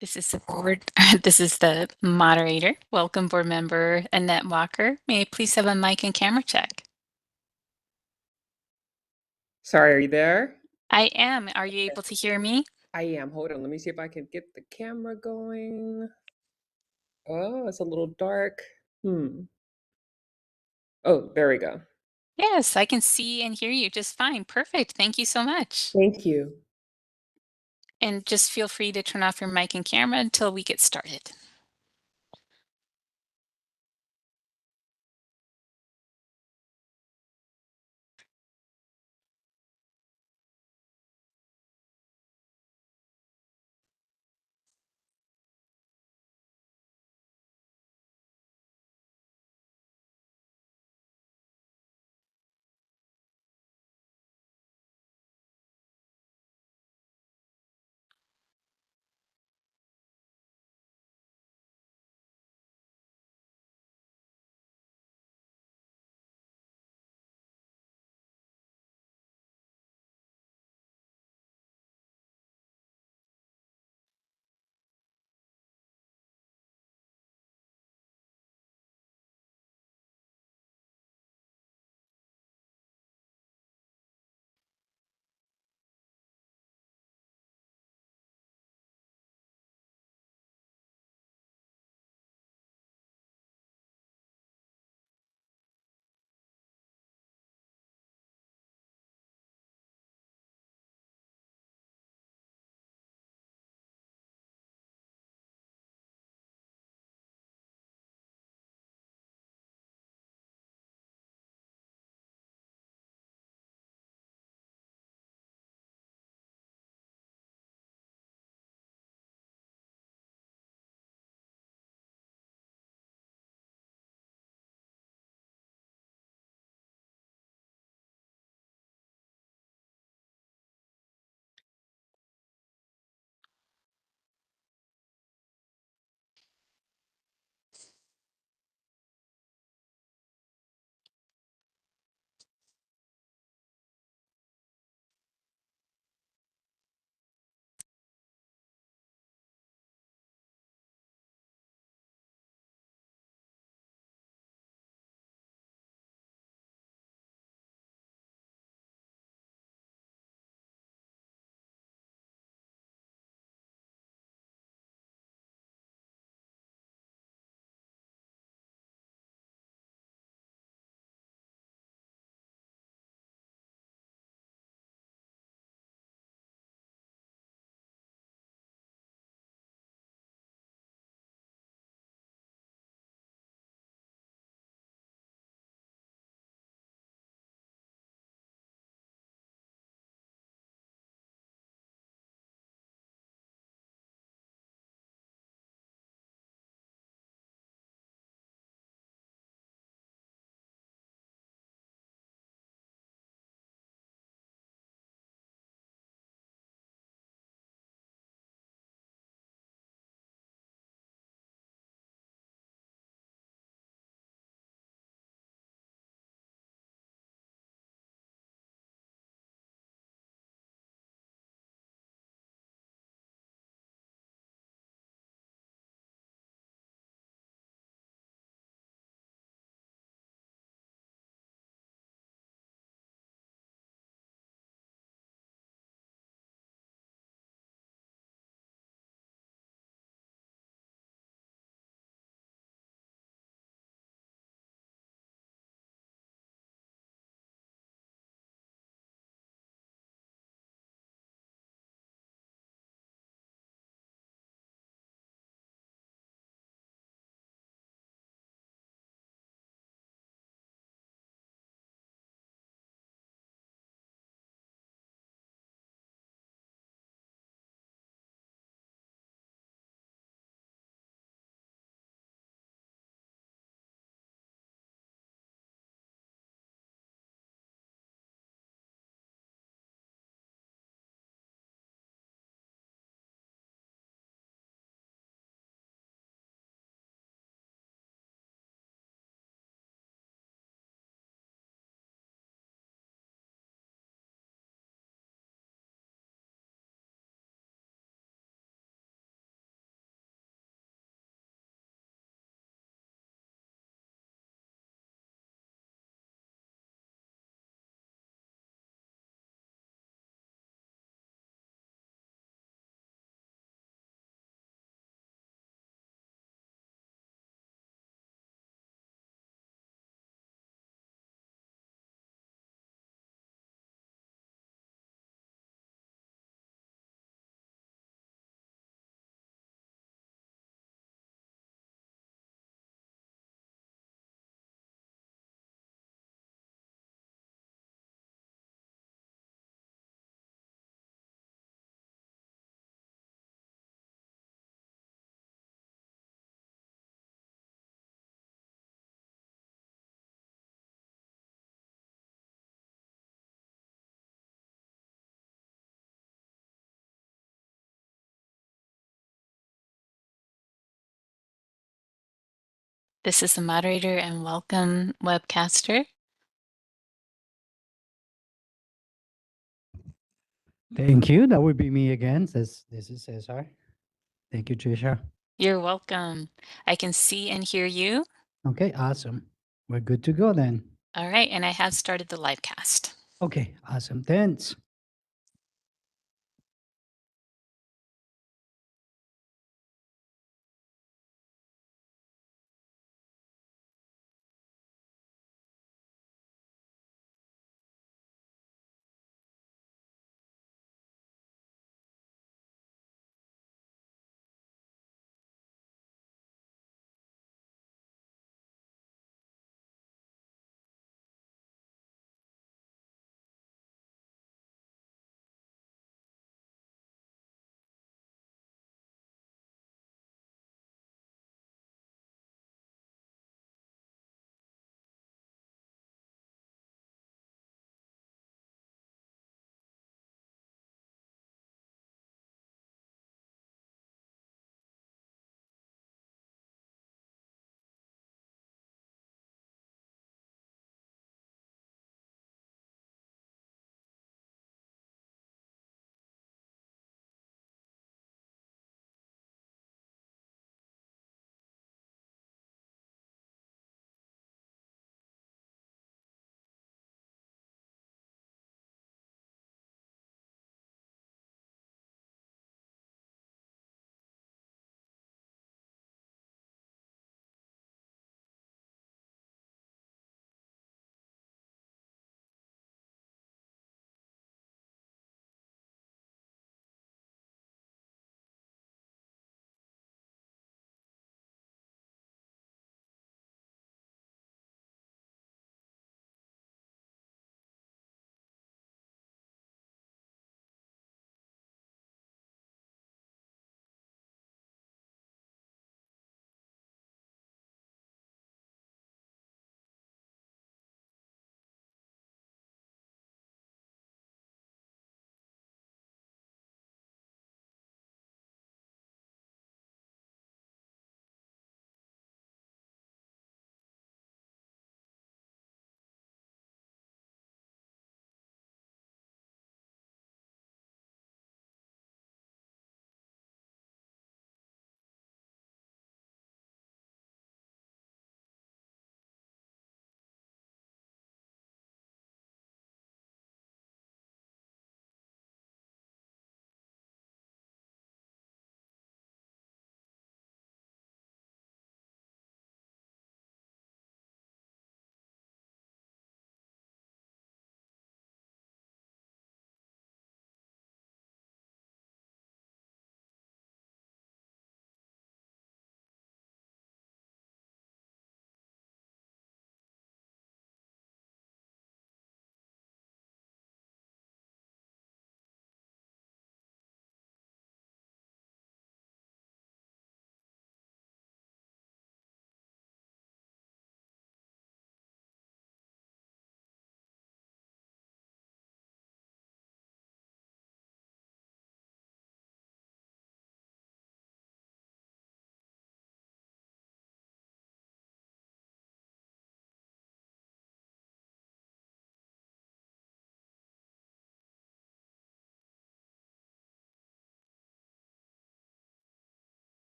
This is the board. This is the moderator. Welcome, board member Annette Walker. May I please have a mic and camera check? Sorry, are you there? I am. Are you able to hear me? I am. Hold on. Let me see if I can get the camera going. Oh, it's a little dark. Hmm. Oh, there we go. Yes, I can see and hear you just fine. Perfect. Thank you so much. Thank you. And just feel free to turn off your mic and camera until we get started. This is the moderator and welcome webcaster. Thank you. That would be me again. This is Cesar. Thank you, Trisha. You're welcome. I can see and hear you. Okay, awesome. We're good to go then. All right, and I have started the live cast. Okay, awesome. Thanks.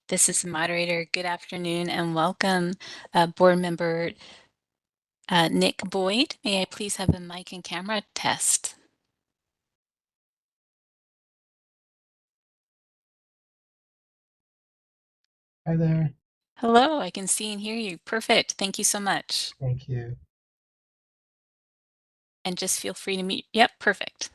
This is the moderator. Good afternoon and welcome, board member Nick Boyd. May I please have a mic and camera test? Hi there. Hello, I can see and hear you. Perfect. Thank you so much. Thank you. And just feel free to mute. Yep, perfect.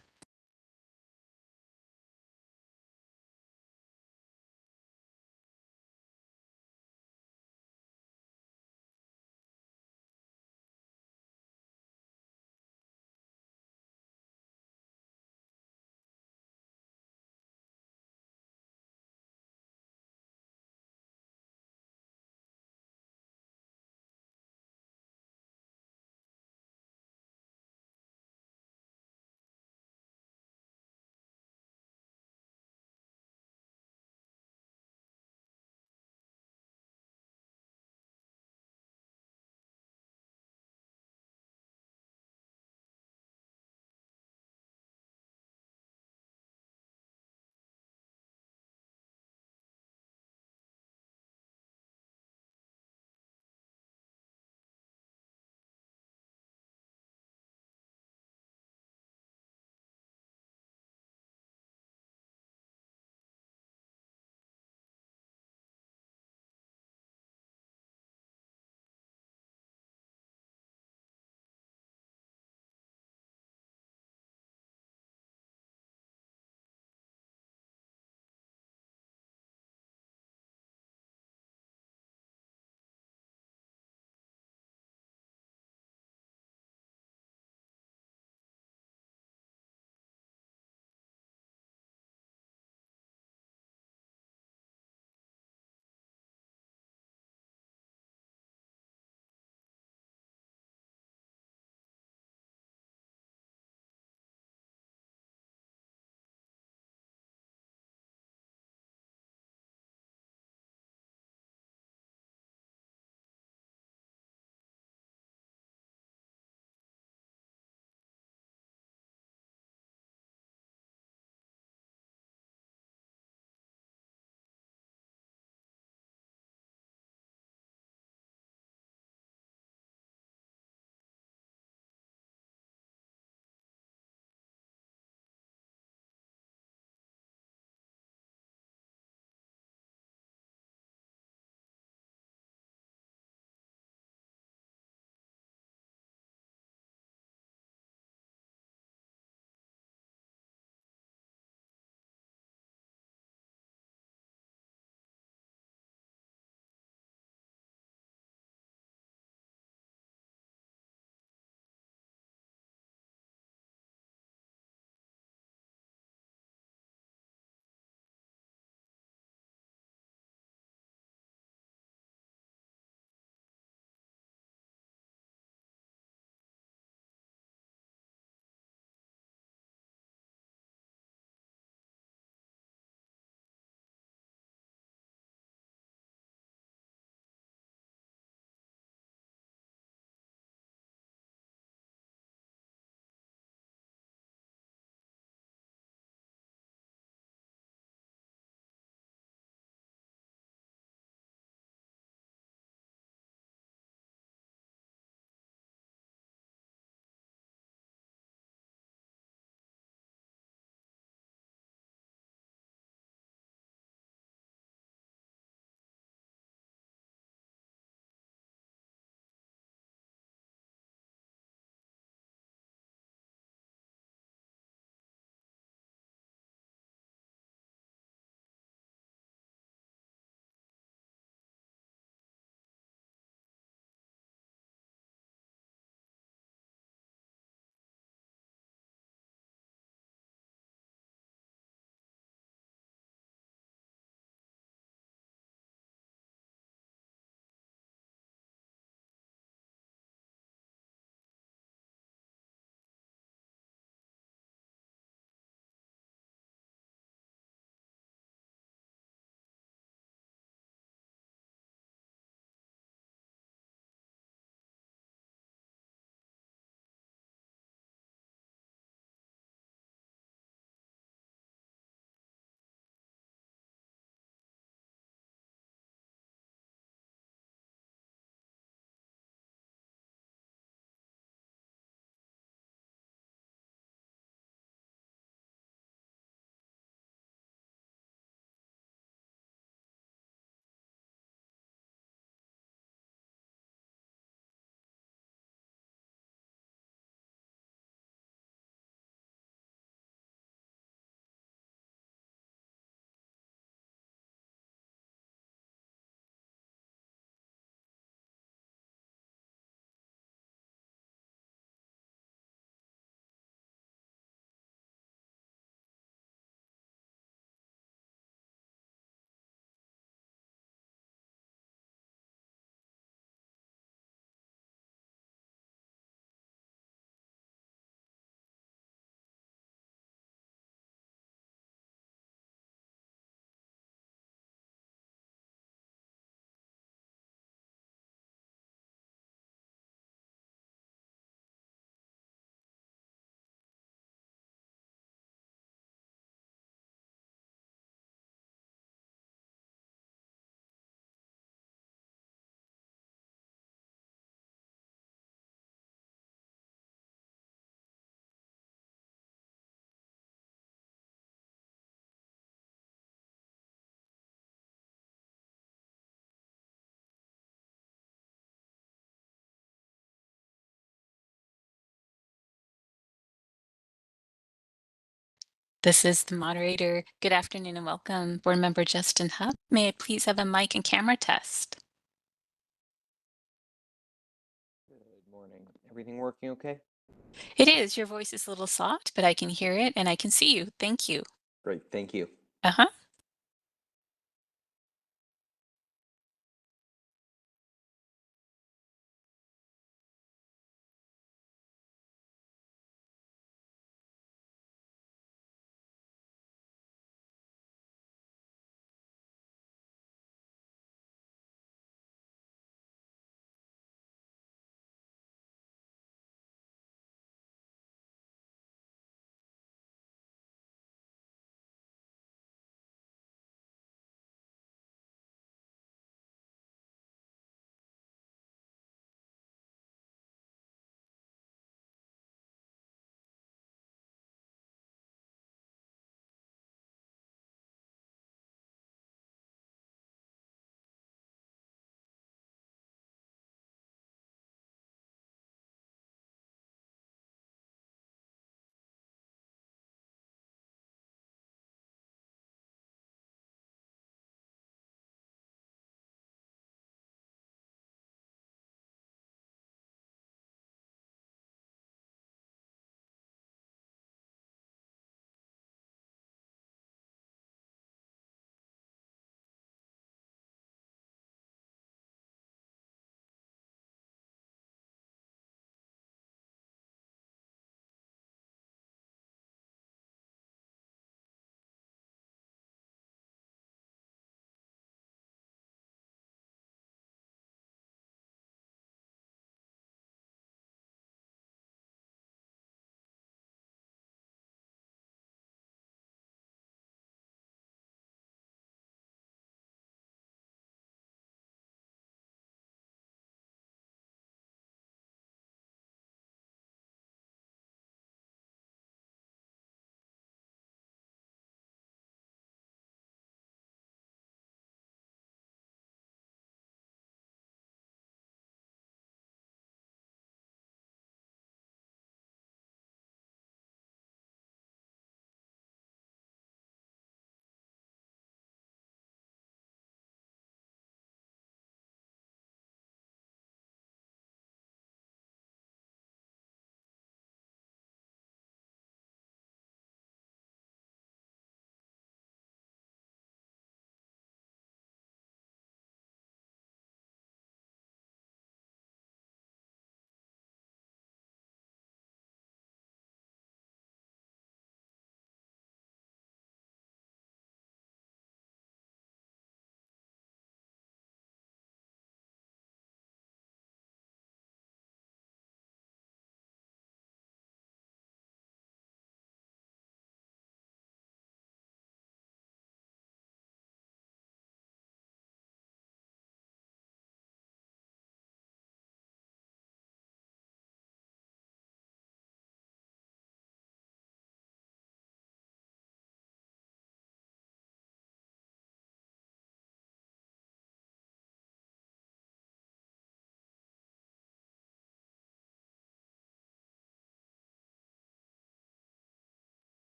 This is the moderator. Good afternoon and welcome, Board Member Justin Hupp. May I please have a mic and camera test? Good morning. Everything working okay? It is. Your voice is a little soft, but I can hear it and I can see you. Thank you. Great, thank you. Uh-huh.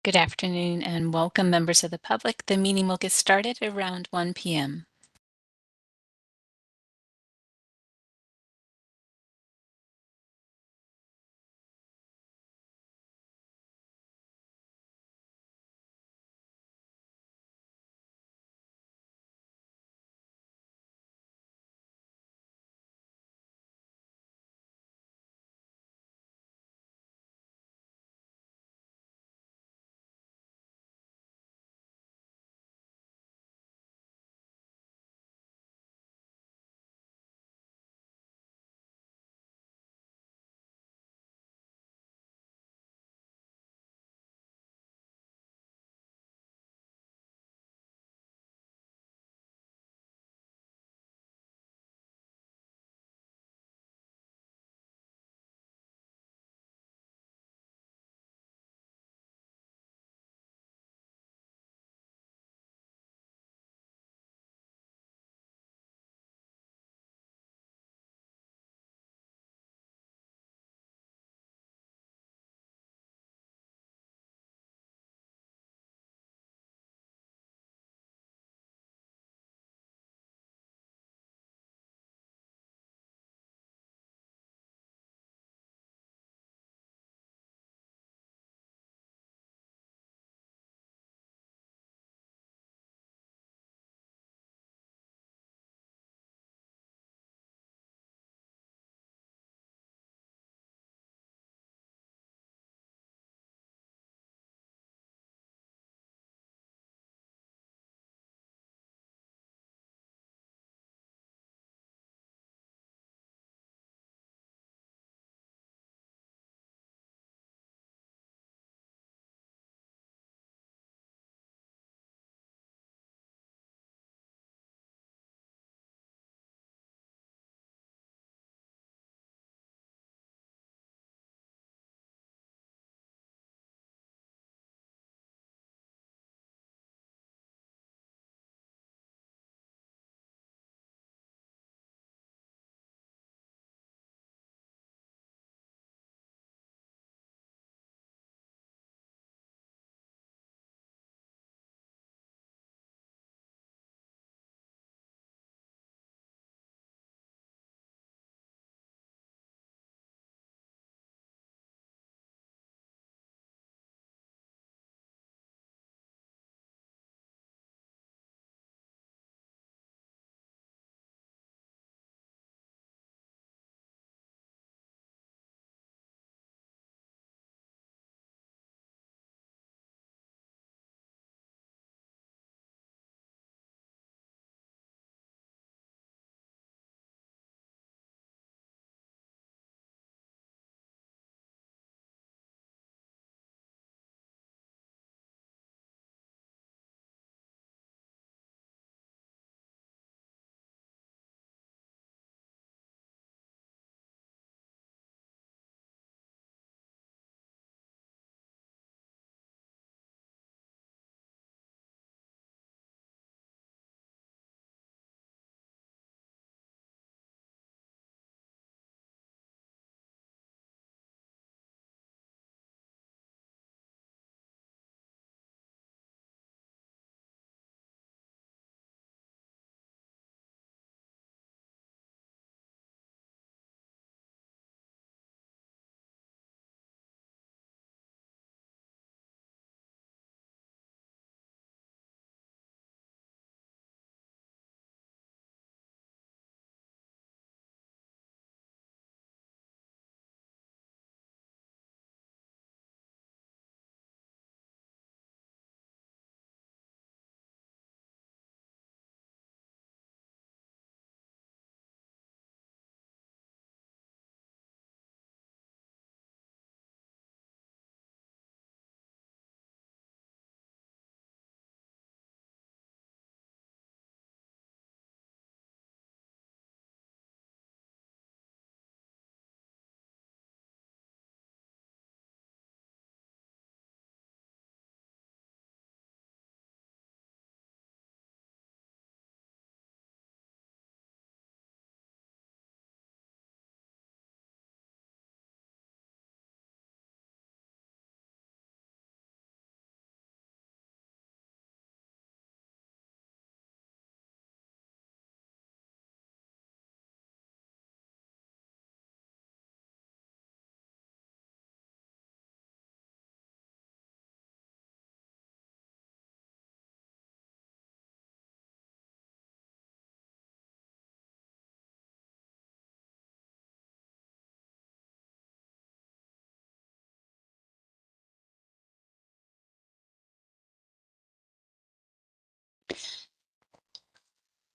Good afternoon and welcome, members of the public. The meeting will get started around 1 p.m.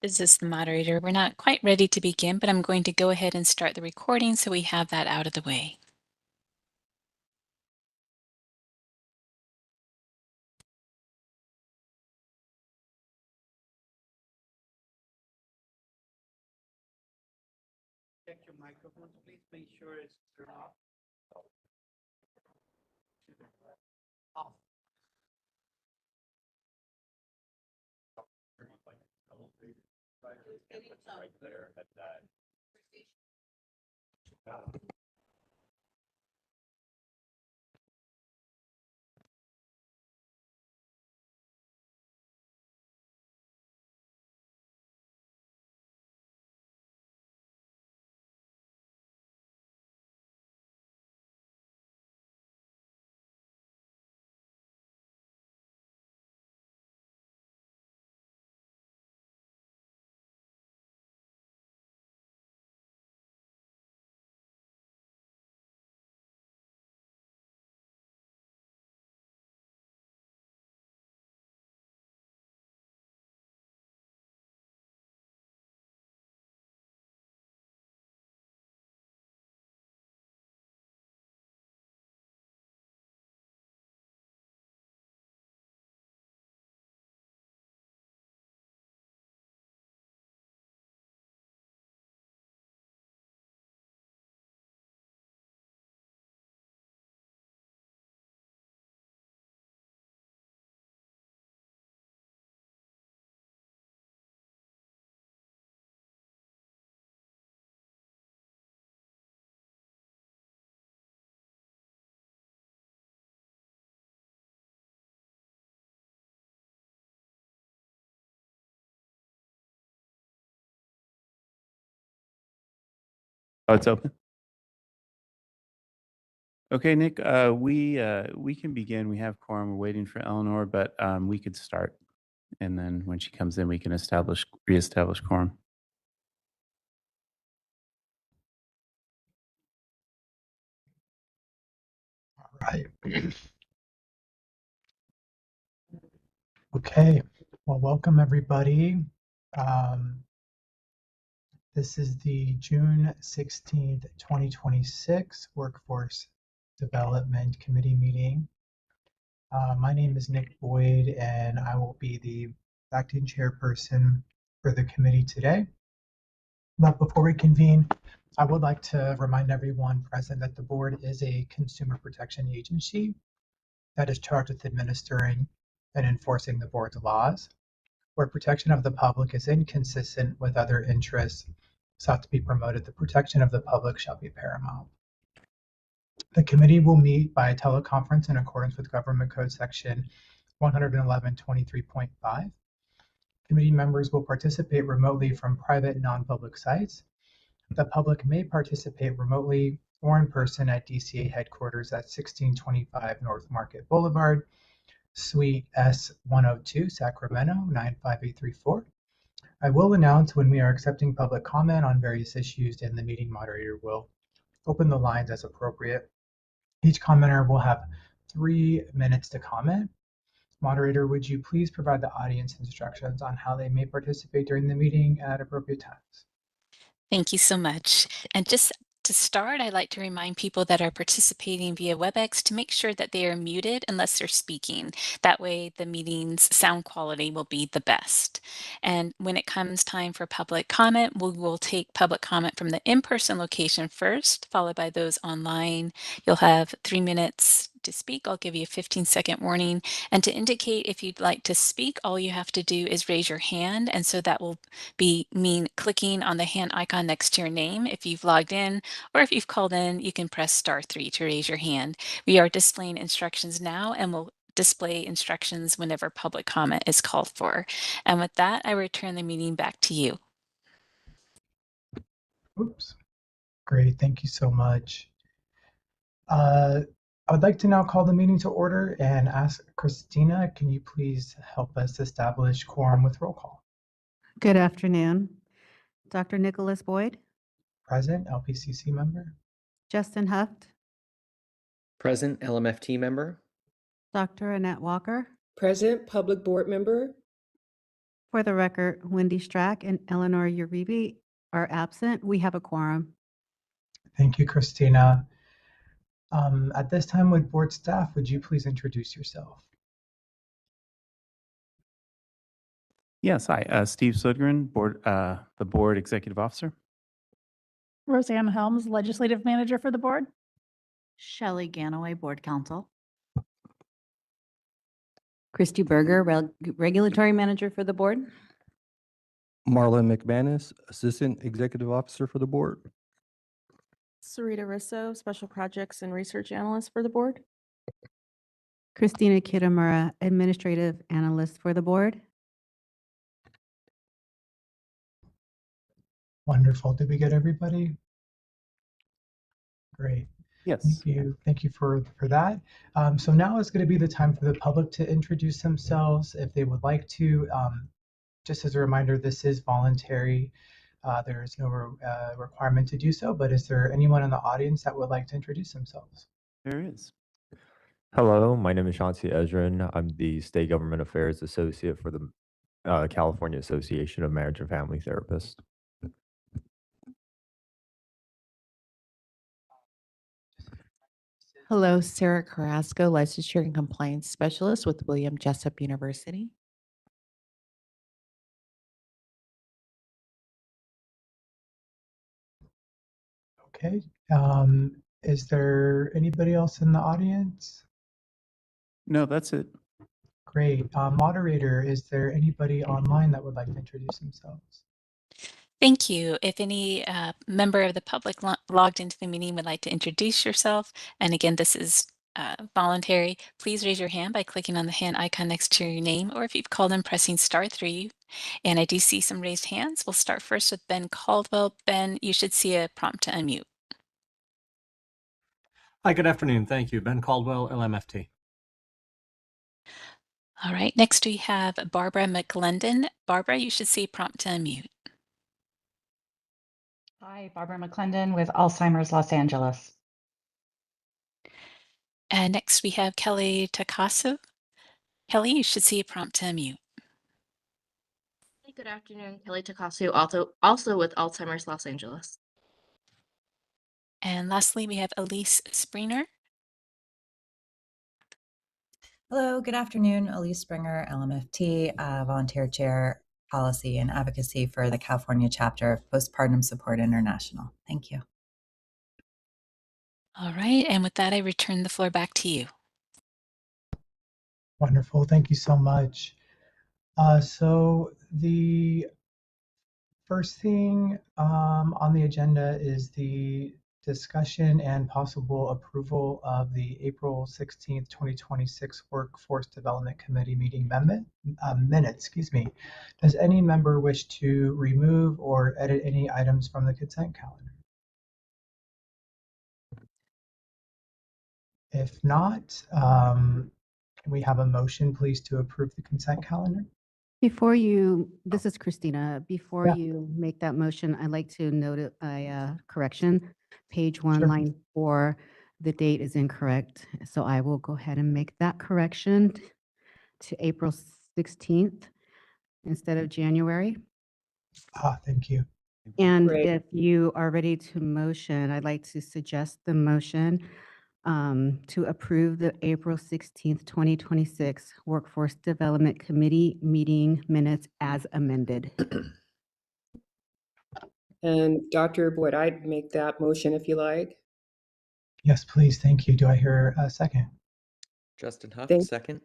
This is the moderator. We're not quite ready to begin, but I'm going to go ahead and start the recording so we have that out of the way. Check your microphones, please make sure it's turned off. Off. Right there at that. Oh, it's open. Okay, Nick, we can begin. We have quorum. We're waiting for Eleanor, but we could start. And then when she comes in, we can reestablish quorum. All right. Okay. Well, welcome everybody. This is the June 16th, 2026 Workforce Development Committee meeting. My name is Nick Boyd, and I will be the acting chairperson for the committee today. But before we convene, I would like to remind everyone present that the board is a consumer protection agency that is charged with administering and enforcing the board's laws. Where protection of the public is inconsistent with other interests sought to be promoted, the protection of the public shall be paramount. The committee will meet by teleconference in accordance with Government Code Section 111.23.5. Committee members will participate remotely from private non-public sites. The public may participate remotely or in person at DCA headquarters at 1625 North Market Boulevard, Suite S102, Sacramento 95834. I will announce when we are accepting public comment on various issues, and the meeting moderator will open the lines as appropriate. Each commenter will have 3 minutes to comment. Moderator, would you please provide the audience instructions on how they may participate during the meeting at appropriate times? Thank you so much. And just to start, I'd like to remind people that are participating via WebEx to make sure that they are muted unless they're speaking. That way the meeting's sound quality will be the best. And when it comes time for public comment, we will take public comment from the in-person location first, followed by those online. You'll have 3 minutes to speak. I'll give you a 15-second warning. And to indicate if you'd like to speak, all you have to do is raise your hand. And so that will mean clicking on the hand icon next to your name if you've logged in, or if you've called in, you can press *3 to raise your hand. We are displaying instructions now and will display instructions whenever public comment is called for. And with that, I return the meeting back to you. Oops. Great, thank you so much. I would like to now call the meeting to order and ask Christina, can you please help us establish quorum with roll call? Good afternoon. Dr. Nicholas Boyd, Present, LPCC member. Justin Huft, Present LMFT member. Dr. Annette Walker, Present, public board member. For the record, Wendy Strack and Eleanor Uribe are absent. We have a quorum. Thank you, Christina. At this time, would board staff, would you please introduce yourself? Yes, hi, Steve Sudgren, the board executive officer. Roseanne Helms, Legislative Manager for the board. Shelley Ganaway, Board Counsel. Christy Berger, Regulatory Manager for the board. Marlon McManus, Assistant Executive Officer for the board. Sarita Risso, Special Projects and Research Analyst for the board. Christina Kitamura, Administrative Analyst for the board. Wonderful. Did we get everybody? Great. Yes. Thank you. Thank you for that. So now is going to be the time for the public to introduce themselves if they would like to. Just as a reminder, this is voluntary. There is no requirement to do so, but is there anyone in the audience that would like to introduce themselves? There is. Hello, my name is Shanti Ezrin. I'm the State Government Affairs Associate for the California Association of Marriage and Family Therapists. Hello, Sarah Carrasco, Licensure and Compliance Specialist with William Jessup University. Okay. Is there anybody else in the audience? No, that's it. Great. Moderator, is there anybody online that would like to introduce themselves? Thank you. If any member of the public logged into the meeting would like to introduce yourself, and again, this is voluntary, please raise your hand by clicking on the hand icon next to your name, or if you've called in, pressing *3. And I do see some raised hands. We'll start first with Ben Caldwell. Ben, you should see a prompt to unmute. Hi, good afternoon. Thank you. Ben Caldwell, LMFT. All right, next we have Barbara McClendon. Barbara, you should see a prompt to unmute. Hi, Barbara McClendon with Alzheimer's Los Angeles. And next we have Kelly Takasu. Kelly, you should see a prompt to unmute. Hey, good afternoon. Kelly Takasu, also with Alzheimer's Los Angeles. And lastly, we have Elise Springer. Hello, good afternoon. Elise Springer, LMFT, Volunteer Chair, Policy and Advocacy for the California Chapter of Postpartum Support International. Thank you. All right, and with that, I return the floor back to you. Wonderful. Thank you so much. So the first thing on the agenda is the discussion and possible approval of the April 16th, 2026 Workforce Development Committee meeting minutes. Does any member wish to remove or edit any items from the consent calendar? If not, can we have a motion, please, to approve the consent calendar? This is Christina. Before Yeah. you make that motion, I'd like to note a correction. Page 1, Sure. line 4, the date is incorrect. So I will go ahead and make that correction to April 16th instead of January. Thank you. And Great. if you are ready to motion, I'd like to suggest the motion to approve the April 16th, 2026 Workforce Development Committee meeting minutes as amended. And Dr. Boyd, I'd make that motion if you like. Yes, please. Thank you. Do I hear a second? Justin Huff, Thank- second.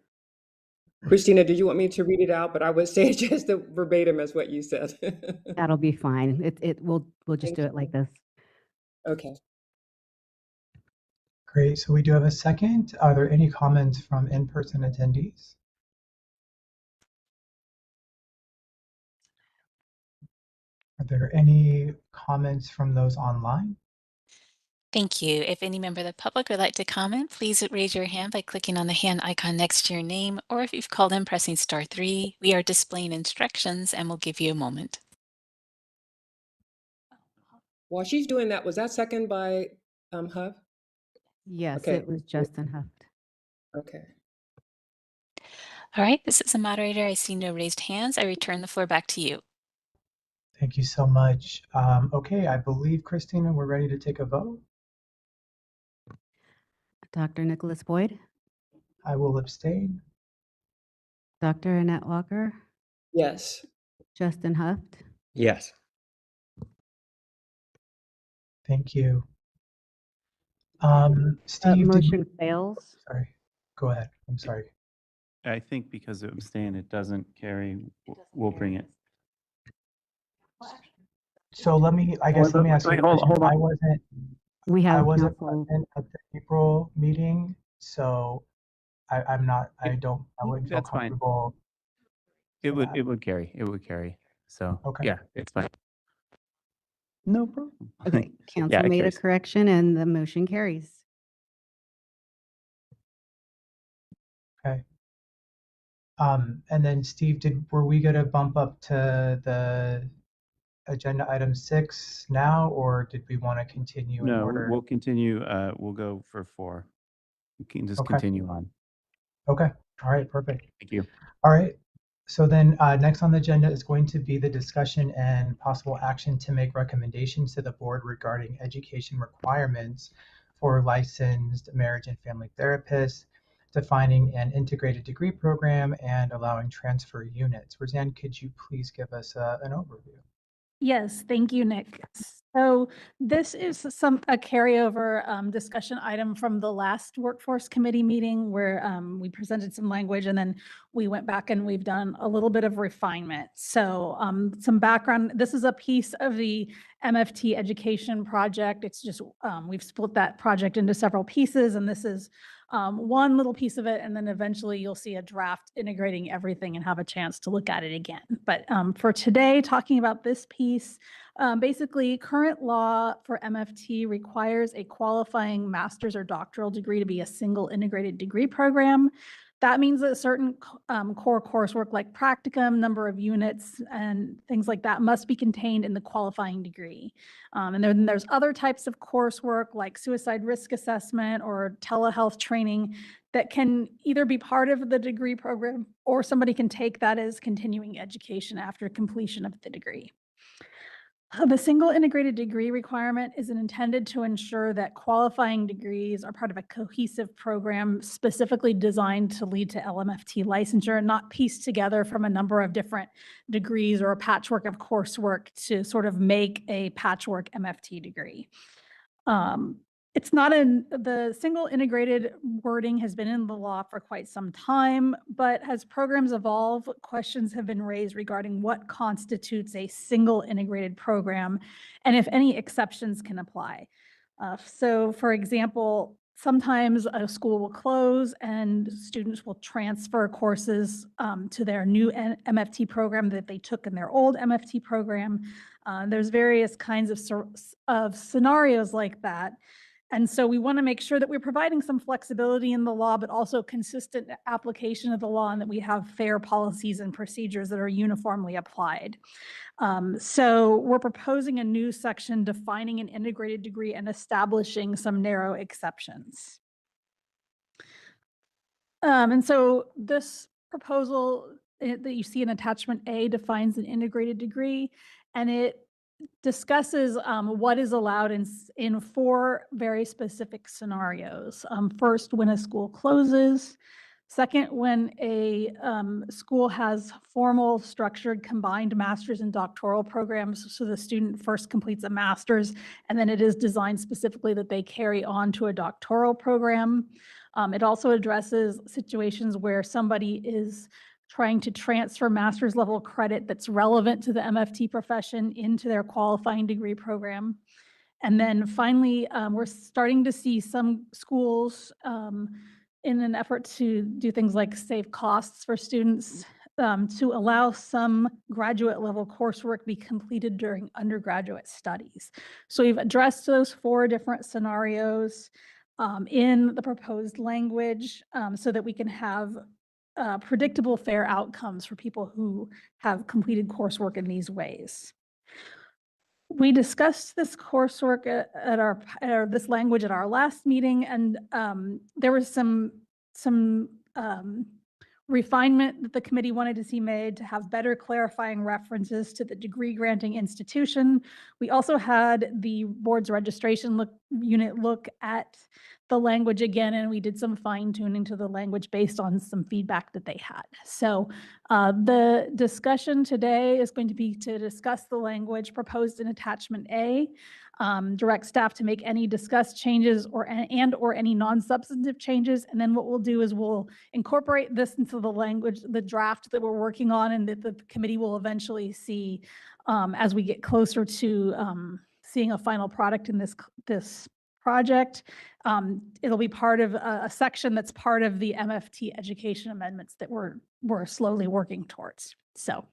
Christina, did you want me to read it out? But I would say just the verbatim as what you said. That'll be fine. We'll just Thank do it like this. Okay. Great. So we do have a second. Are there any comments from in-person attendees? Are there any comments from those online? Thank you. If any member of the public would like to comment, please raise your hand by clicking on the hand icon next to your name, or if you've called in, pressing *3. We are displaying instructions and we'll give you a moment. While she's doing that, was that second by Huff? Yes, Okay. it was Justin Huft. Okay. All right, this is a moderator. I see no raised hands. I return the floor back to you. Thank you so much. Okay, I believe, Christina, we're ready to take a vote. Dr. Nicholas Boyd, I will abstain. Dr. Annette Walker, Yes. Justin Huft, Yes. Thank you. Steve, did motion you? fails. Sorry. Go ahead. I'm sorry. I think because of abstain, it doesn't carry. We'll bring it. So let me ask you a question. Hold on. We I have wasn't council. present at the April meeting, so I wouldn't feel That's fine. comfortable. It for would that. it would carry. It would carry. So Okay. yeah, it's fine. No problem. Okay, Yeah, council it made a carries. correction and the motion carries. Okay. And then Steve, were we gonna bump up to the agenda item 6 now, or did we want to continue in No, order? we'll continue. We'll go for 4. You can just Okay. continue on. Okay. All right. Perfect. Thank you. All right. So then next on the agenda is going to be the discussion and possible action to make recommendations to the board regarding education requirements for licensed marriage and family therapists, defining an integrated degree program, and allowing transfer units. Roseanne, could you please give us an overview? Yes, thank you, Nick. So this is a carryover discussion item from the last workforce committee meeting where we presented some language and then we went back and we've done a little bit of refinement. So some background, this is a piece of the MFT education project. It's just, we've split that project into several pieces and this is one little piece of it, and then eventually you'll see a draft integrating everything and have a chance to look at it again. But for today, talking about this piece, basically current law for MFT requires a qualifying master's or doctoral degree to be a single integrated degree program. That means that certain core coursework like practicum, number of units, and things like that must be contained in the qualifying degree. And then there's other types of coursework like suicide risk assessment or telehealth training that can either be part of the degree program or somebody can take that as continuing education after completion of the degree. The single integrated degree requirement is intended to ensure that qualifying degrees are part of a cohesive program specifically designed to lead to LMFT licensure, not pieced together from a number of different degrees or a patchwork of coursework to sort of make a patchwork MFT degree. It's not in the single integrated wording has been in the law for quite some time, but as programs evolve, questions have been raised regarding what constitutes a single integrated program and if any exceptions can apply. So for example, sometimes a school will close and students will transfer courses to their new MFT program that they took in their old MFT program. There's various kinds of scenarios like that. And so we want to make sure that we're providing some flexibility in the law, but also consistent application of the law and that we have fair policies and procedures that are uniformly applied. So we're proposing a new section defining an integrated degree and establishing some narrow exceptions. And so this proposal that you see in attachment A defines an integrated degree, and it discusses what is allowed in 4 very specific scenarios. First, when a school closes. Second, when a school has formal structured combined master's and doctoral programs, so the student first completes a master's and then it is designed specifically that they carry on to a doctoral program. It also addresses situations where somebody is trying to transfer master's level credit that's relevant to the MFT profession into their qualifying degree program. And then finally, we're starting to see some schools in an effort to do things like save costs for students to allow some graduate level coursework be completed during undergraduate studies. So we've addressed those 4 different scenarios in the proposed language so that we can have predictable, fair outcomes for people who have completed coursework in these ways. We discussed this coursework at this language at our last meeting, and there was some refinement that the committee wanted to see made to have better clarifying references to the degree granting institution. We also had the board's registration unit look at the language again, and we did some fine tuning to the language based on some feedback that they had. So the discussion today is going to be to discuss the language proposed in attachment A, direct staff to make any discussed changes or any non-substantive changes. And then what we'll do is we'll incorporate this into the language, the draft that we're working on, and that the committee will eventually see as we get closer to seeing a final product in this project. It'll be part of a section that's part of the MFT education amendments that we're slowly working towards. So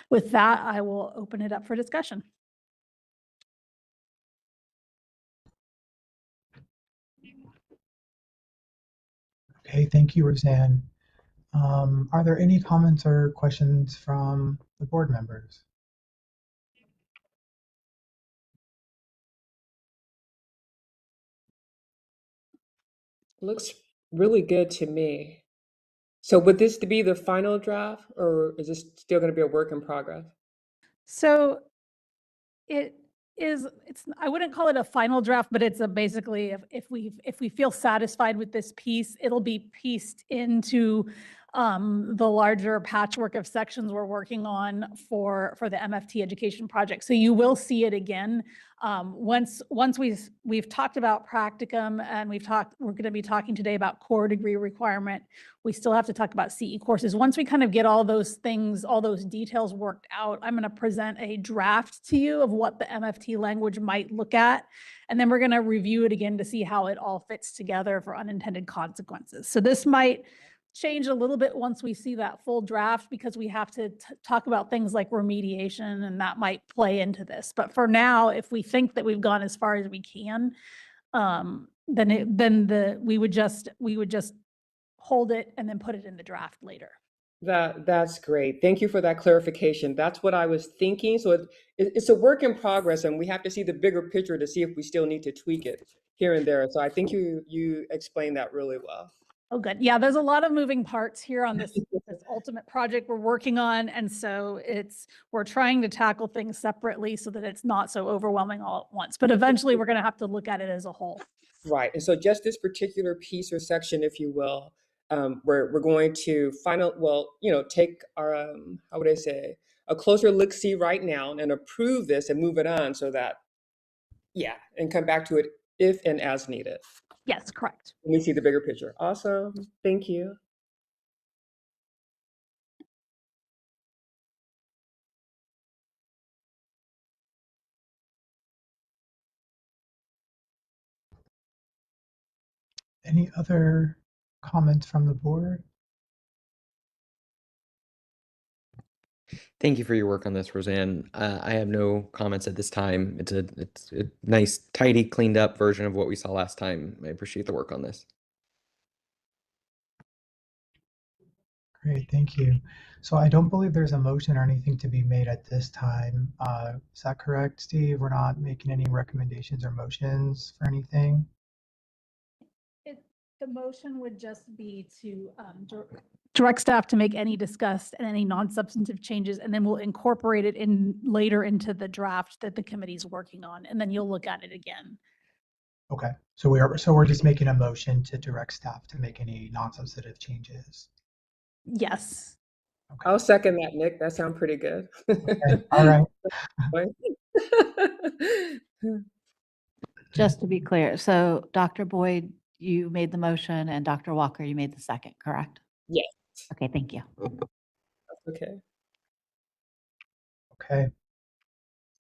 with that, I will open it up for discussion. Okay, thank you, Roseanne. Are there any comments or questions from the board members? Looks really good to me. So would this be the final draft, or is this still going to be a work in progress? So I wouldn't call it a final draft, but it's basically if we feel satisfied with this piece, it'll be pieced into the larger patchwork of sections we're working on for the MFT education project. So you will see it again. Once we've talked about practicum, and we're going to be talking today about core degree requirement. We still have to talk about CE courses. Once we kind of get all those things, all those details worked out, I'm going to present a draft to you of what the MFT language might look at. And then we're going to review it again to see how it all fits together for unintended consequences. So this might change a little bit once we see that full draft, because we have to talk about things like remediation, and that might play into this. But for now, if we think that we've gone as far as we can, we would just hold it and then put it in the draft later. That's great. Thank you for that clarification. That's what I was thinking. So it's a work in progress, and we have to see the bigger picture to see if we still need to tweak it here and there. So I think you explained that really well. Oh, good. Yeah, there's a lot of moving parts here on this ultimate project we're working on. And so we're trying to tackle things separately so that it's not so overwhelming all at once. But eventually we're going to have to look at it as a whole. Right. And so just this particular piece or section, if you will, we're going to take our, how would I say, a closer look-see right now and approve this and move it on so that, and come back to it if and as needed. Yes, correct. Let me see the bigger picture. Awesome. Thank you. Any other comments from the board? Thank you for your work on this, Roseanne. I have no comments at this time. It's a nice, tidy, cleaned up version of what we saw last time. I appreciate the work on this. Great, thank you. So I don't believe there's a motion or anything to be made at this time. Is that correct, Steve? We're not making any recommendations or motions for anything? The motion would just be to direct staff to make any discussed and any non-substantive changes, and then we'll incorporate it later into the draft that the committee's working on, and then you'll look at it again. Okay, so we're just making a motion to direct staff to make any non-substantive changes. Yes. Okay. I'll second that, Nick. That sounds pretty good. Okay. All right. Just to be clear, so Dr. Boyd, you made the motion, and Dr. Walker, you made the second, correct? Yes. Okay, thank you. Okay. Okay.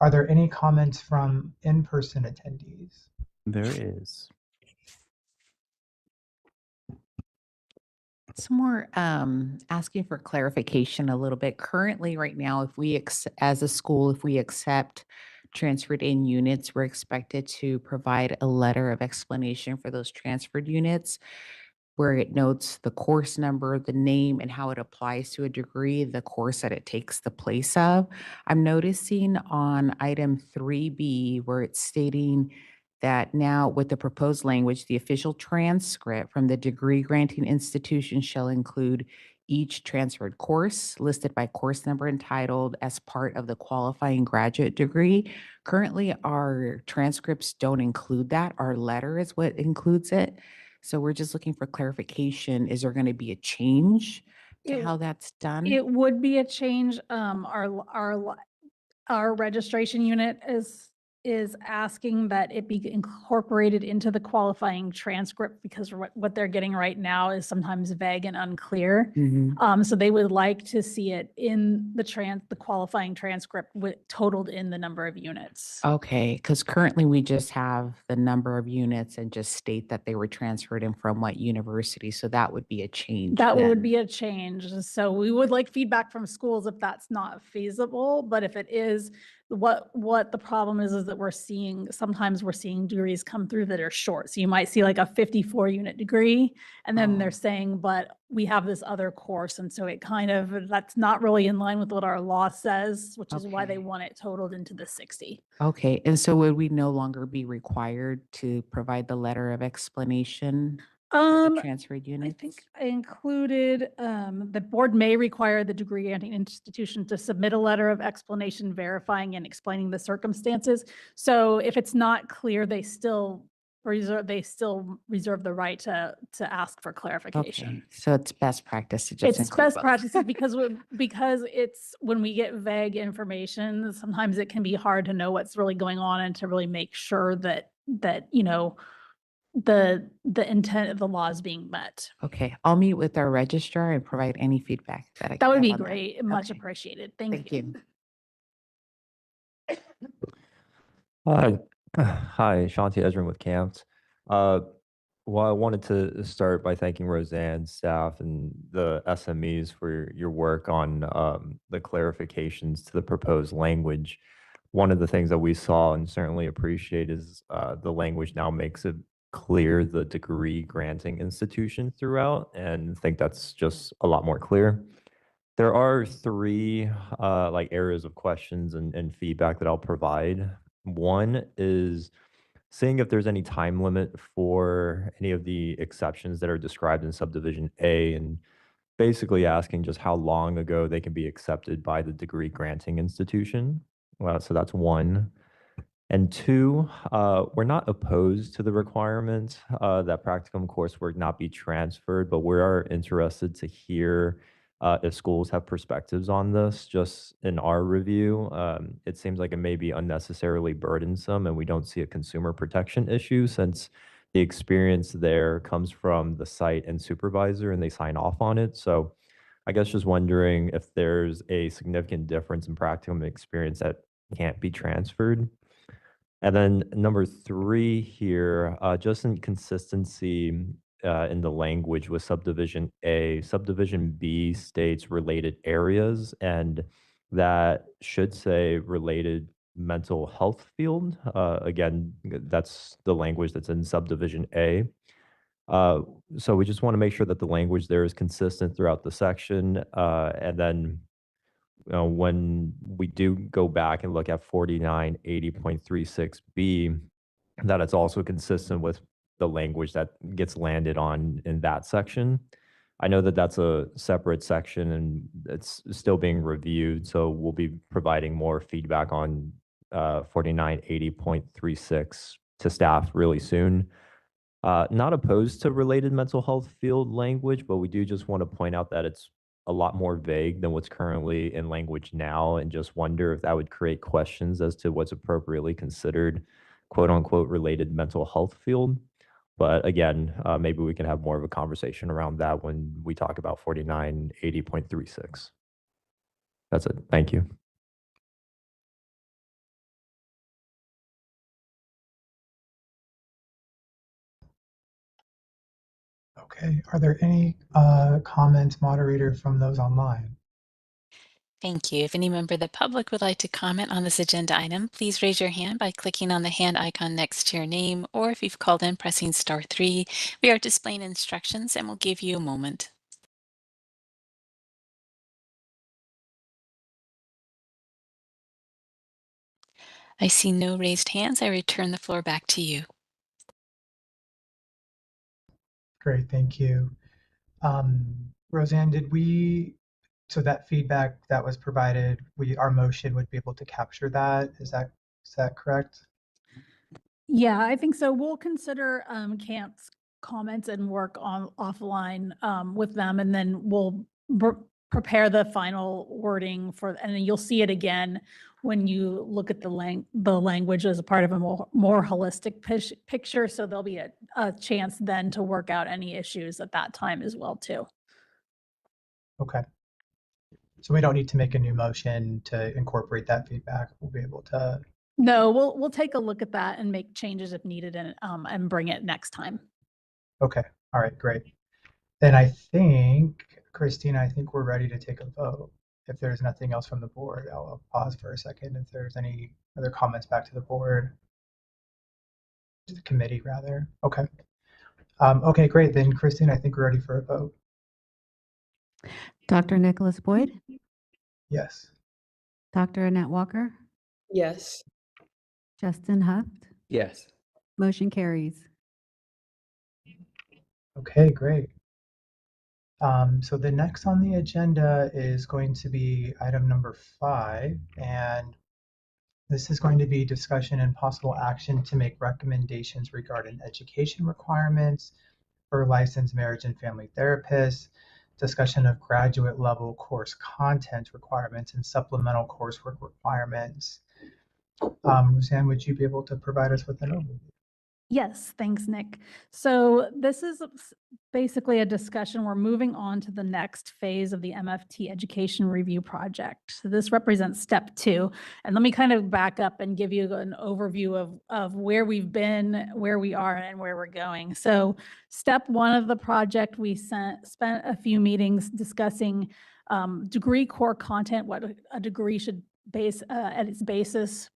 Are there any comments from in-person attendees? There is. Some more asking for clarification a little bit. Currently, right now, if we, as a school, if we accept transferred in units, we're expected to provide a letter of explanation for those transferred units, where it notes the course number, the name, and how it applies to a degree, the course that it takes the place of. I'm noticing on item 3B where it's stating that now with the proposed language, the official transcript from the degree granting institution shall include each transferred course listed by course number and titled as part of the qualifying graduate degree. Currently, our transcripts don't include that. Our letter is what includes it. So we're just looking for clarification. Is there going to be a change to It- how that's done? It would be a change. Our registration unit is asking that it be incorporated into the qualifying transcript because what they're getting right now is sometimes vague and unclear. So they would like to see it in the qualifying transcript totaled in the number of units. Okay, because currently we just have the number of units and just state that they were transferred in from what university. So that would be a change. That would then. be a change. So we would like feedback from schools if that's not feasible, but if it is, what the problem is that sometimes we're seeing degrees come through that are short. So you might see like a 54 unit degree, and then they're saying, but we have this other course. And so that's not really in line with what our law says, which is why they want it totaled into the 60. Okay, and so would we no longer be required to provide the letter of explanation for the transferred I units? think I included, the board may require the degree granting institution to submit a letter of explanation verifying and explaining the circumstances. So if it's not clear, they still reserve the right to ask for clarification. Okay, so it's best practice to just It's include best both. practices because it's when we get vague information, sometimes it can be hard to know what's really going on and to really make sure that the intent of the law is being met. Okay, I'll meet with our registrar and provide any feedback that I That would can be have on great. Much appreciated. Thank you. Hi, hi, Shanti Ezrin with Camps. Well, I wanted to start by thanking Roseanne, staff, and the SMEs for your work on the clarifications to the proposed language. One of the things that we saw and certainly appreciate is the language now makes it clear the degree granting institution throughout, and I think that's just a lot more clear. There are three like areas of questions and feedback that I'll provide. One is seeing if there's any time limit for any of the exceptions that are described in subdivision A, and basically asking just how long ago they can be accepted by the degree granting institution. So that's one. And two, we're not opposed to the requirement that practicum coursework not be transferred, but we are interested to hear if schools have perspectives on this. Just in our review, it seems like it may be unnecessarily burdensome, and we don't see a consumer protection issue since the experience there comes from the site and supervisor, and they sign off on it. So I guess just wondering if there's a significant difference in practicum experience that can't be transferred. And then number three here, just in consistency in the language with subdivision A, subdivision B states related areas, and that should say related mental health field. Again, that's the language that's in subdivision A. So we just want to make sure that the language there is consistent throughout the section. And then when we do go back and look at 4980.36B, that it's also consistent with the language that gets landed on in that section. I know that that's a separate section and it's still being reviewed, so we'll be providing more feedback on 4980.36 to staff really soon. Not opposed to related mental health field language, but we do just want to point out that it's a lot more vague than what's currently in language now, and just wonder if that would create questions as to what's appropriately considered quote unquote related mental health field. But again, maybe we can have more of a conversation around that when we talk about 4980.36. That's it. Thank you. Okay, are there any comments, moderator, from those online? Thank you. If any member of the public would like to comment on this agenda item, please raise your hand by clicking on the hand icon next to your name, or if you've called in, pressing *3. We are displaying instructions and we'll give you a moment. I see no raised hands. I return the floor back to you. Great, thank you. Roseanne, so that feedback that was provided, our motion would be able to capture that? Is that correct? Yeah, I think so. We'll consider Camp's comments and work on offline with them, and then we'll prepare the final wording and then you'll see it again when you look at the language as a part of a more holistic picture. So there'll be a chance then to work out any issues at that time as well too. Okay. So we don't need to make a new motion to incorporate that feedback. We'll be able to. No, we'll take a look at that and make changes if needed and bring it next time. Okay. All right, great. Then I think, Christina, I think we're ready to take a vote. If there's nothing else from the board, I'll pause for a second if there's any other comments back to the board, to the committee rather. Okay. Okay, great. Then Christine, I think we're ready for a vote. Dr. Nicholas Boyd, Yes. Dr. Annette Walker, Yes. Justin Huft, Yes. motion carries. Okay, great. So the next on the agenda is going to be item number 5, and this is going to be discussion and possible action to make recommendations regarding education requirements for licensed marriage and family therapists, discussion of graduate level course content requirements and supplemental coursework requirements. Roseanne, would you be able to provide us with an overview? Yes, thanks, Nick. So this is basically a discussion. We're moving on to the next phase of the MFT education review project. So this represents step 2. And let me kind of back up and give you an overview of where we've been, where we are, and where we're going. So step 1 of the project, we spent a few meetings discussing degree core content, what a degree should base at its basis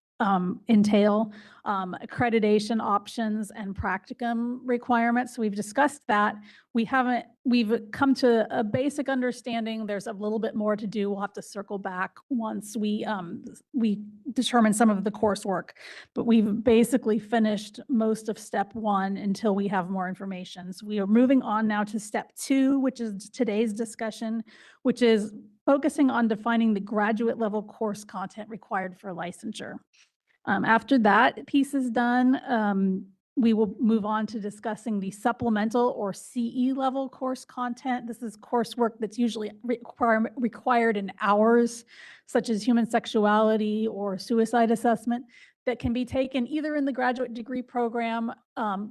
entail, accreditation options and practicum requirements. So we've discussed that. We've come to a basic understanding. There's a little bit more to do. We'll have to circle back once we determine some of the coursework, but we've basically finished most of step 1 until we have more information. So we are moving on now to step 2, which is today's discussion, which is focusing on defining the graduate level course content required for licensure. After that piece is done, we will move on to discussing the supplemental or CE level course content. This is coursework that's usually required in hours, such as human sexuality or suicide assessment, that can be taken either in the graduate degree program,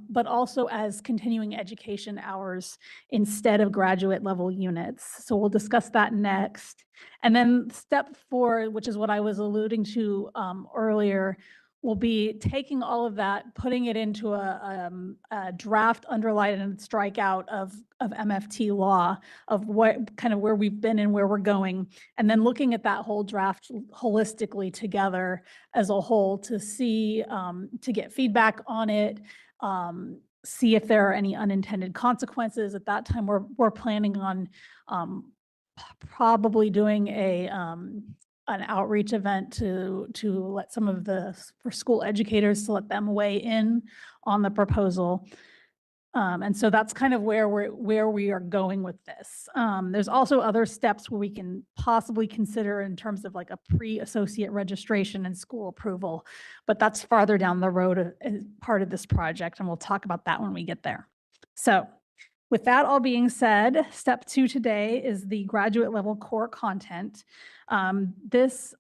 but also as continuing education hours instead of graduate level units. So we'll discuss that next. And then step 4, which is what I was alluding to earlier, will be taking all of that, putting it into a draft, underline, and strikeout of MFT law, of what kind of where we've been and where we're going, and then looking at that whole draft holistically together as a whole to see, to get feedback on it, see if there are any unintended consequences. At that time, we're planning on probably doing an outreach event to let some of for school educators, to let them weigh in on the proposal. And so that's kind of where we are going with this. There's also other steps where we can possibly consider in terms of like a pre-associate registration and school approval, but that's farther down the road as part of this project, and we'll talk about that when we get there. So with that all being said, step 2 today is the graduate level core content. This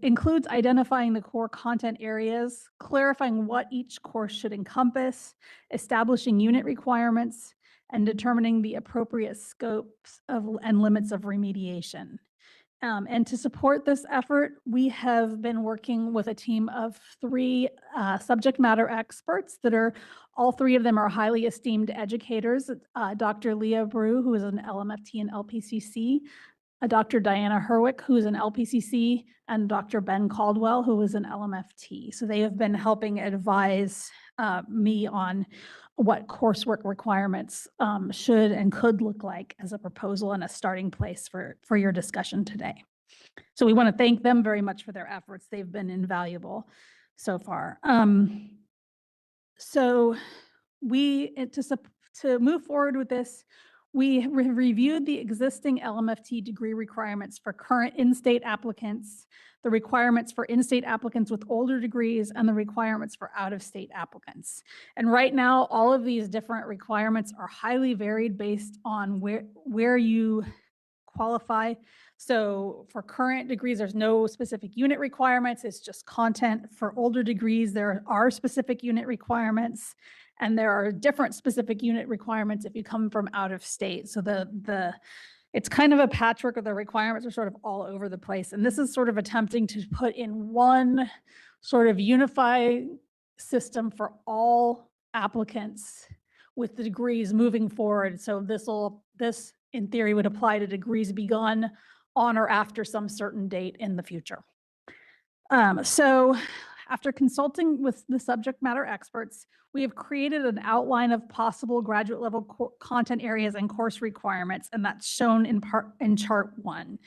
includes identifying the core content areas, clarifying what each course should encompass, establishing unit requirements, and determining the appropriate scopes and limits of remediation. And to support this effort, we have been working with a team of 3 subject matter experts that are, all 3 of them are highly esteemed educators. Dr. Leah Brew, who is an LMFT and LPCC, Dr. Diana Herwick, who is an LPCC, and Dr. Ben Caldwell, who is an LMFT. So they have been helping advise me on what coursework requirements should and could look like as a proposal and a starting place for your discussion today. So we want to thank them very much for their efforts. They've been invaluable so far. So to move forward with this, We reviewed the existing LMFT degree requirements for current in-state applicants, the requirements for in-state applicants with older degrees, and the requirements for out-of-state applicants. And right now, all of these different requirements are highly varied based on where you qualify. So for current degrees, there's no specific unit requirements. It's just content. For older degrees, there are specific unit requirements, and there are different specific unit requirements if you come from out of state. So it's kind of a patchwork of the requirements are sort of all over the place. And this is sort of attempting to put in one sort of unified system for all applicants with the degrees moving forward. So this in theory would apply to degrees begun on or after some certain date in the future. So after consulting with the subject matter experts, we have created an outline of possible graduate level content areas and course requirements, and that's shown in chart 1.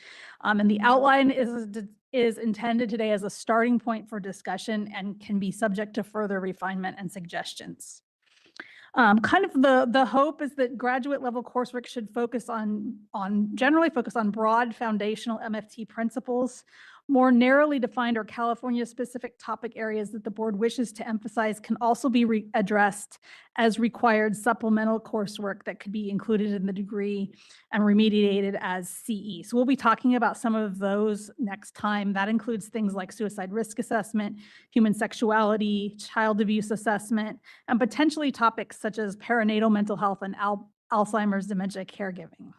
And the outline is intended today as a starting point for discussion and can be subject to further refinement and suggestions. Kind of the hope is that graduate level coursework should generally focus on broad foundational MFT principles. More narrowly defined or California specific topic areas that the board wishes to emphasize can also be addressed as required supplemental coursework that could be included in the degree and remediated as CE. So we'll be talking about some of those next time. That includes things like suicide risk assessment, human sexuality, child abuse assessment, and potentially topics such as perinatal mental health and Alzheimer's dementia caregiving.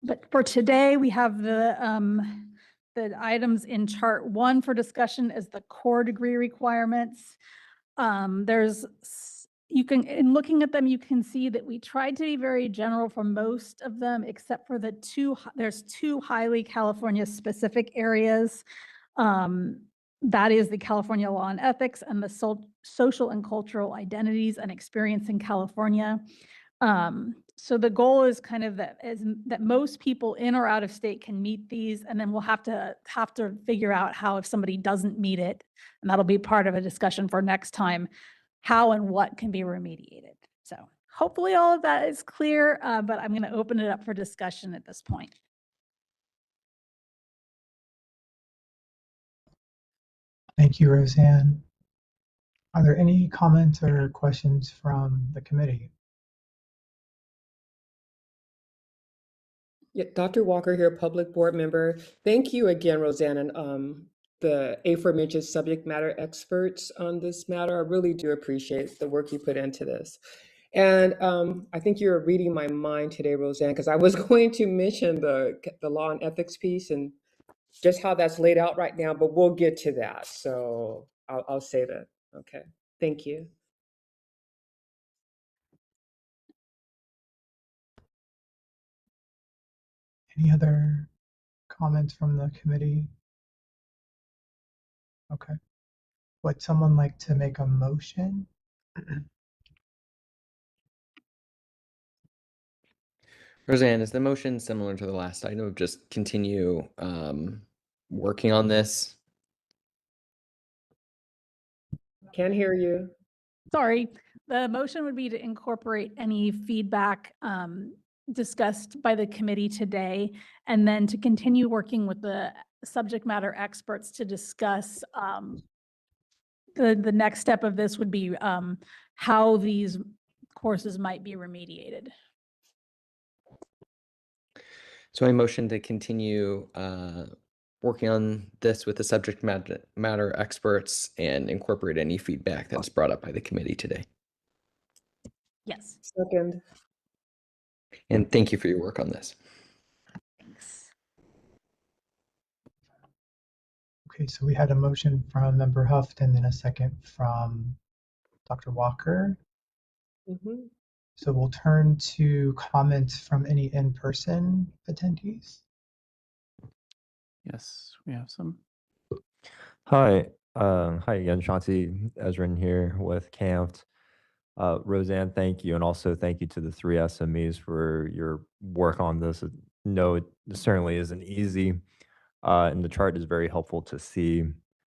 But for today, we have the items in chart 1 for discussion as the core degree requirements. In looking at them, you can see that we tried to be very general for most of them, except for there's two highly California specific areas. That is the California law and ethics and the social and cultural identities and experience in California. So the goal is kind of that most people in or out of state can meet these, and then we'll have to figure out how if somebody doesn't meet it, and that'll be part of a discussion for next time, how and what can be remediated. So hopefully all of that is clear, but I'm going to open it up for discussion at this point. Thank you, Roseanne. Are there any comments or questions from the committee? Yeah, Dr. Walker here, public board member. Thank you again, Roseanne, and the aforementioned subject matter experts on this matter. I really do appreciate the work you put into this. And I think you're reading my mind today, Roseanne, because I was going to mention the law and ethics piece and just how that's laid out right now, but we'll get to that. So I'll say that. Okay, thank you. Any other comments from the committee? Okay. Would someone like to make a motion? Roseanne, is the motion similar to the last item of just continue working on this? Can't hear you. Sorry, the motion would be to incorporate any feedback discussed by the committee today, and then to continue working with the subject matter experts to discuss the next step of this would be how these courses might be remediated. So I motion to continue working on this with the subject matter experts and incorporate any feedback that's brought up by the committee today. Yes. Second. And thank you for your work on this. Thanks. Okay, so we had a motion from Member Huft and then a second from Dr. Walker. Mm-hmm. So we'll turn to comments from any in-person attendees. Yes, we have some. Hi, hi again, Shanti Ezrin here with CAMPT. Roseanne, thank you, and also thank you to the 3 SMEs for your work on this. No, it certainly isn't easy, and the chart is very helpful to see.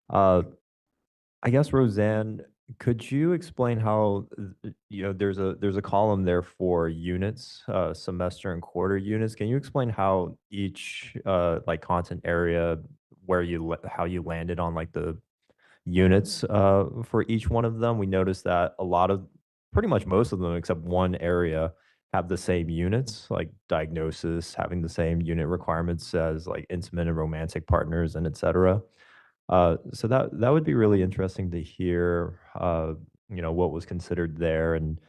I guess, Roseanne, Could you explain how, there's a column there for units, semester and quarter units. Can you explain how each, like, content area, how you landed on, like, the units, for each one of them? We noticed that pretty much most of them, except one area, have the same units, like diagnosis having the same unit requirements as, like, intimate and romantic partners and etc. So that would be really interesting to hear, what was considered there. And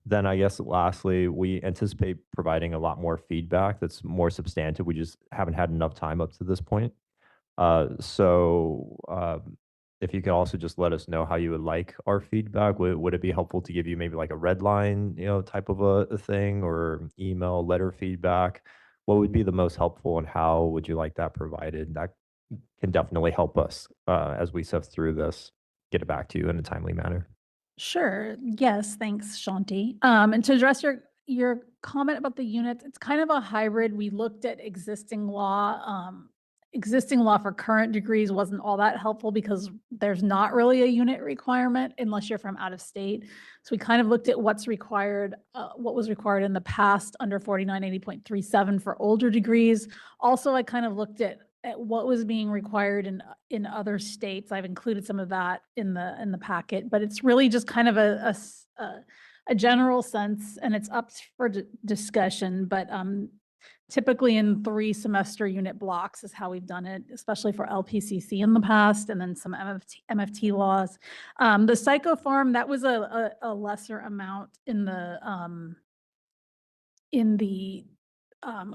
then I guess lastly, we anticipate providing a lot more feedback that's more substantive. We just haven't had enough time up to this point. So if you could also just let us know how you would like our feedback, would it be helpful to give you maybe like a red line, type of a thing, or email, letter feedback? What would be the most helpful, and how would you like that provided? That can definitely help us as we sift through this, get it back to you in a timely manner. Sure. Yes, thanks, Shanti. And to address your comment about the units, it's kind of a hybrid. We looked at existing law. Existing law for current degrees wasn't all that helpful because there's not really a unit requirement unless you're from out of state. So we kind of looked at what's required, what was required in the past under 4980.37 for older degrees. Also, I kind of looked at what was being required in other states. I've included some of that in the packet, but it's really just kind of a general sense, and it's up for discussion. But typically in 3-semester unit blocks is how we've done it, especially for LPCC in the past, and then some MFT laws. The psychopharm, that was a lesser amount in the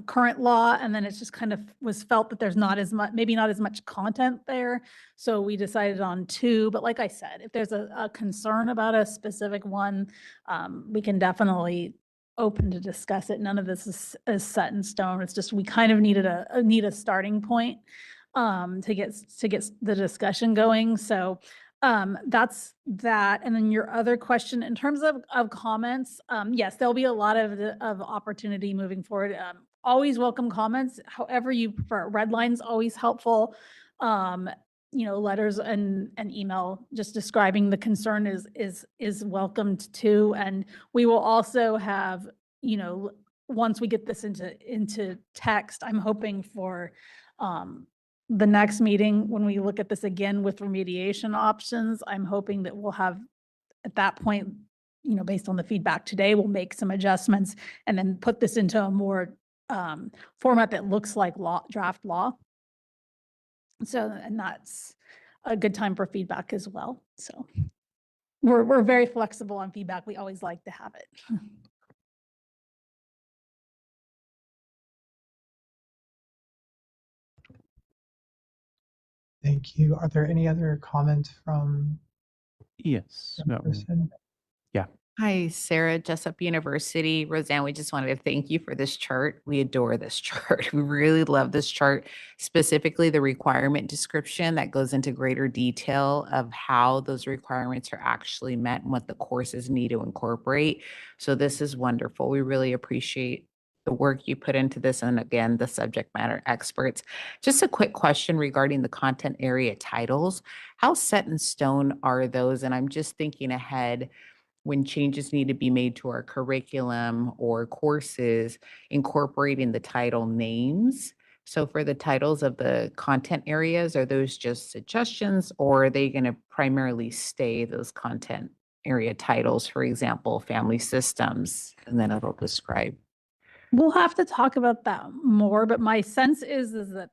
current law, and then it's just kind of was felt that there's not as much, maybe not as much content there. So we decided on 2, but like I said, if there's a concern about a specific one, we can definitely open to discuss it. None of this is set in stone. It's just, we kind of need a starting point to get the discussion going. So that's that. And then your other question in terms of comments, yes, there'll be a lot of opportunity moving forward. Always welcome comments, however you prefer. Red line's always helpful. Letters and email just describing the concern is welcomed too. And we will also have, once we get this into text, I'm hoping for the next meeting, when we look at this again with remediation options, I'm hoping that we'll have, at that point, based on the feedback today, we'll make some adjustments and then put this into a more format that looks like draft law. So, and that's a good time for feedback as well. So we're very flexible on feedback. We always like to have it. Thank you. Are there any other comments from Yes. the person? Yeah. Hi, Sarah, Jessup University. Roseanne, we just wanted to thank you for this chart. We adore this chart. We really love this chart, specifically the requirement description that goes into greater detail of how those requirements are actually met and what the courses need to incorporate. So this is wonderful. We really appreciate the work you put into this, and again, the subject matter experts. Just a quick question regarding the content area titles. How set in stone are those? And I'm just thinking ahead, when changes need to be made to our curriculum or courses, incorporating the title names. So for the titles of the content areas, are those just suggestions, or are they going to primarily stay those content area titles? For example, family systems, and then it'll describe. We'll have to talk about that more, but my sense is that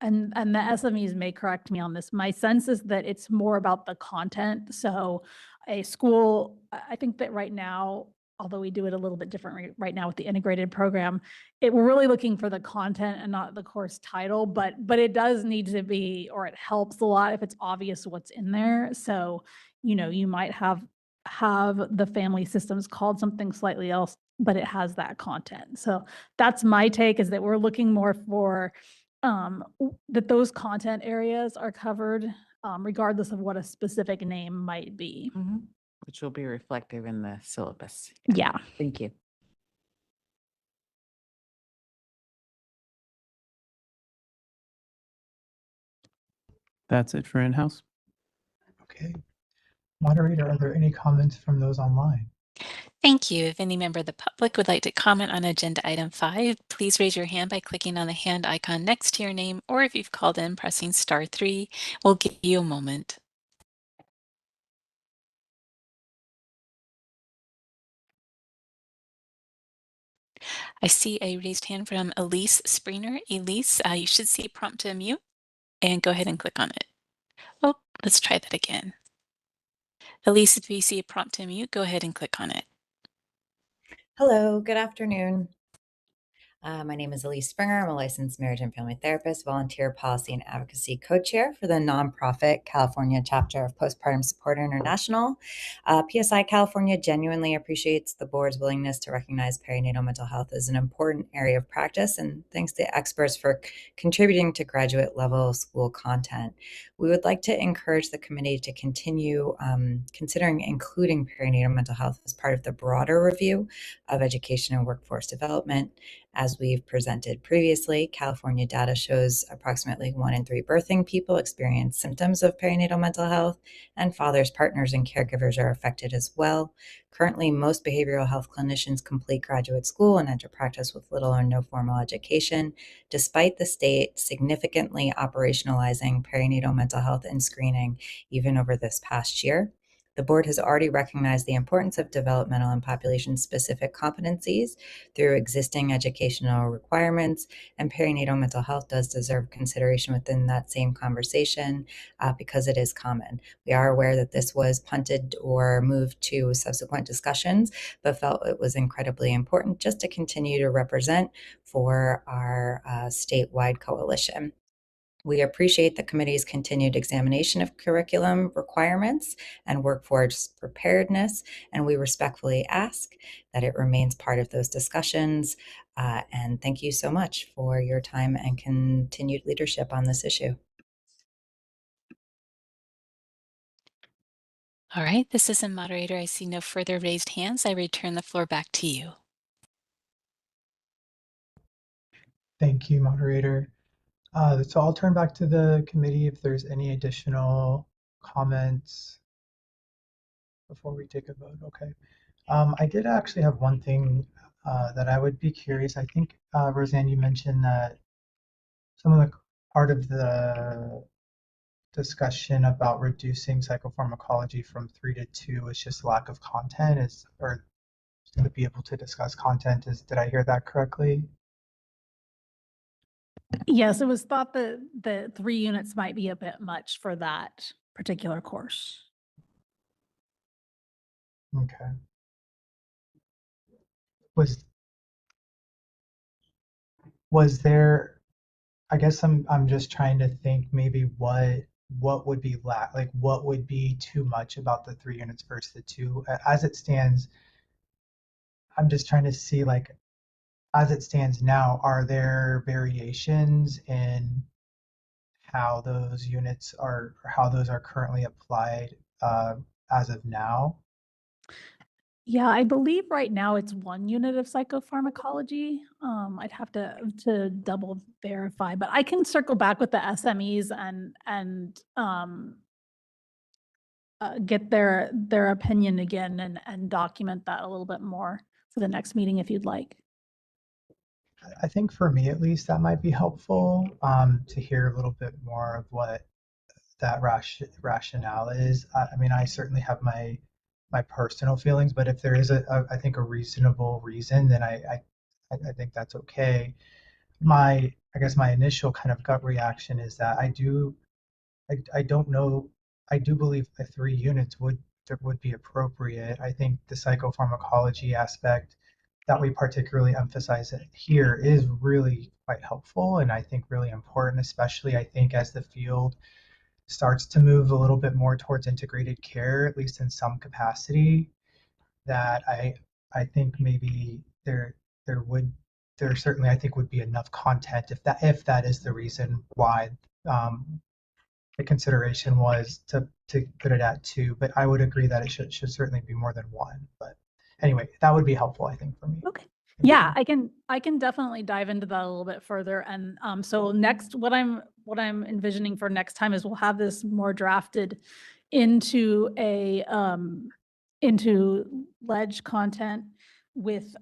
and the SMEs may correct me on this. My sense is that it's more about the content. So a school, I think that right now, although we do it a little bit different right now with the integrated program, we're really looking for the content and not the course title, but it does need to be, or it helps a lot if it's obvious what's in there. So, you might have the family systems called something slightly else, but it has that content. So that's my take, is that we're looking more for that those content areas are covered, regardless of what a specific name might be. Which will be reflective in the syllabus. Yeah. Thank you. That's it for in-house. Okay. Moderator, are there any comments from those online? Thank you. If any member of the public would like to comment on agenda item 5, please raise your hand by clicking on the hand icon next to your name, or if you've called in, pressing *3. We'll give you a moment. I see a raised hand from Elise Springer. Elise, you should see a prompt to unmute, and go ahead and click on it. Oh, let's try that again. Elise, if you see a prompt to unmute, go ahead and click on it. Hello, good afternoon. My name is Elise Springer. I'm a licensed marriage and family therapist, volunteer policy and advocacy co-chair for the nonprofit California chapter of Postpartum Support International. PSI California genuinely appreciates the board's willingness to recognize perinatal mental health as an important area of practice, and thanks to experts for contributing to graduate level school content. We would like to encourage the committee to continue considering including perinatal mental health as part of the broader review of education and workforce development. As we've presented previously, California data shows approximately 1 in 3 birthing people experience symptoms of perinatal mental health, and fathers, partners, and caregivers are affected as well. Currently, most behavioral health clinicians complete graduate school and enter practice with little or no formal education, despite the state significantly operationalizing perinatal mental health and screening even over this past year. The board has already recognized the importance of developmental and population-specific competencies through existing educational requirements, and perinatal mental health does deserve consideration within that same conversation because it is common. We are aware that this was punted or moved to subsequent discussions, but felt it was incredibly important just to continue to represent for our statewide coalition. We appreciate the committee's continued examination of curriculum requirements and workforce preparedness, and we respectfully ask that it remains part of those discussions. And thank you so much for your time and continued leadership on this issue. All right, this is a moderator. I see no further raised hands. I return the floor back to you. Thank you, moderator. So I'll turn back to the committee if there's any additional comments before we take a vote. Okay. I did actually have one thing that I would be curious. I think, Roseanne, you mentioned that some of the part of the discussion about reducing psychopharmacology from 3 to 2 is just lack of content, or to be able to discuss content. Did I hear that correctly? Yes, it was thought that the 3 units might be a bit much for that particular course. Okay. Was there, I guess I'm just trying to think maybe what would be like what would be too much about the 3 units versus the 2. As it stands, I'm just trying to see, like, as it stands now, are there variations in how those units are, or how those are currently applied as of now? Yeah, I believe right now it's 1 unit of psychopharmacology. I'd have to double verify, but I can circle back with the SMEs and get their opinion again and document that a little bit more for the next meeting if you'd like. I think for me at least that might be helpful to hear a little bit more of what that rationale is. I mean, I certainly have my personal feelings, but if there is I think a reasonable reason, then I think that's okay. I guess my initial kind of gut reaction is that I don't know. I do believe the 3 units would be appropriate. I think the psychopharmacology aspect that we particularly emphasize it here is really quite helpful, and I think really important, especially I think as the field starts to move a little bit more towards integrated care, at least in some capacity, that I think maybe there certainly I think would be enough content if that is the reason why the consideration was to put it at 2. But I would agree that it should certainly be more than 1. But anyway, that would be helpful, I think, for me. Okay. Yeah, I can definitely dive into that a little bit further. And so next, what I'm envisioning for next time is we'll have this more drafted into into ledge content with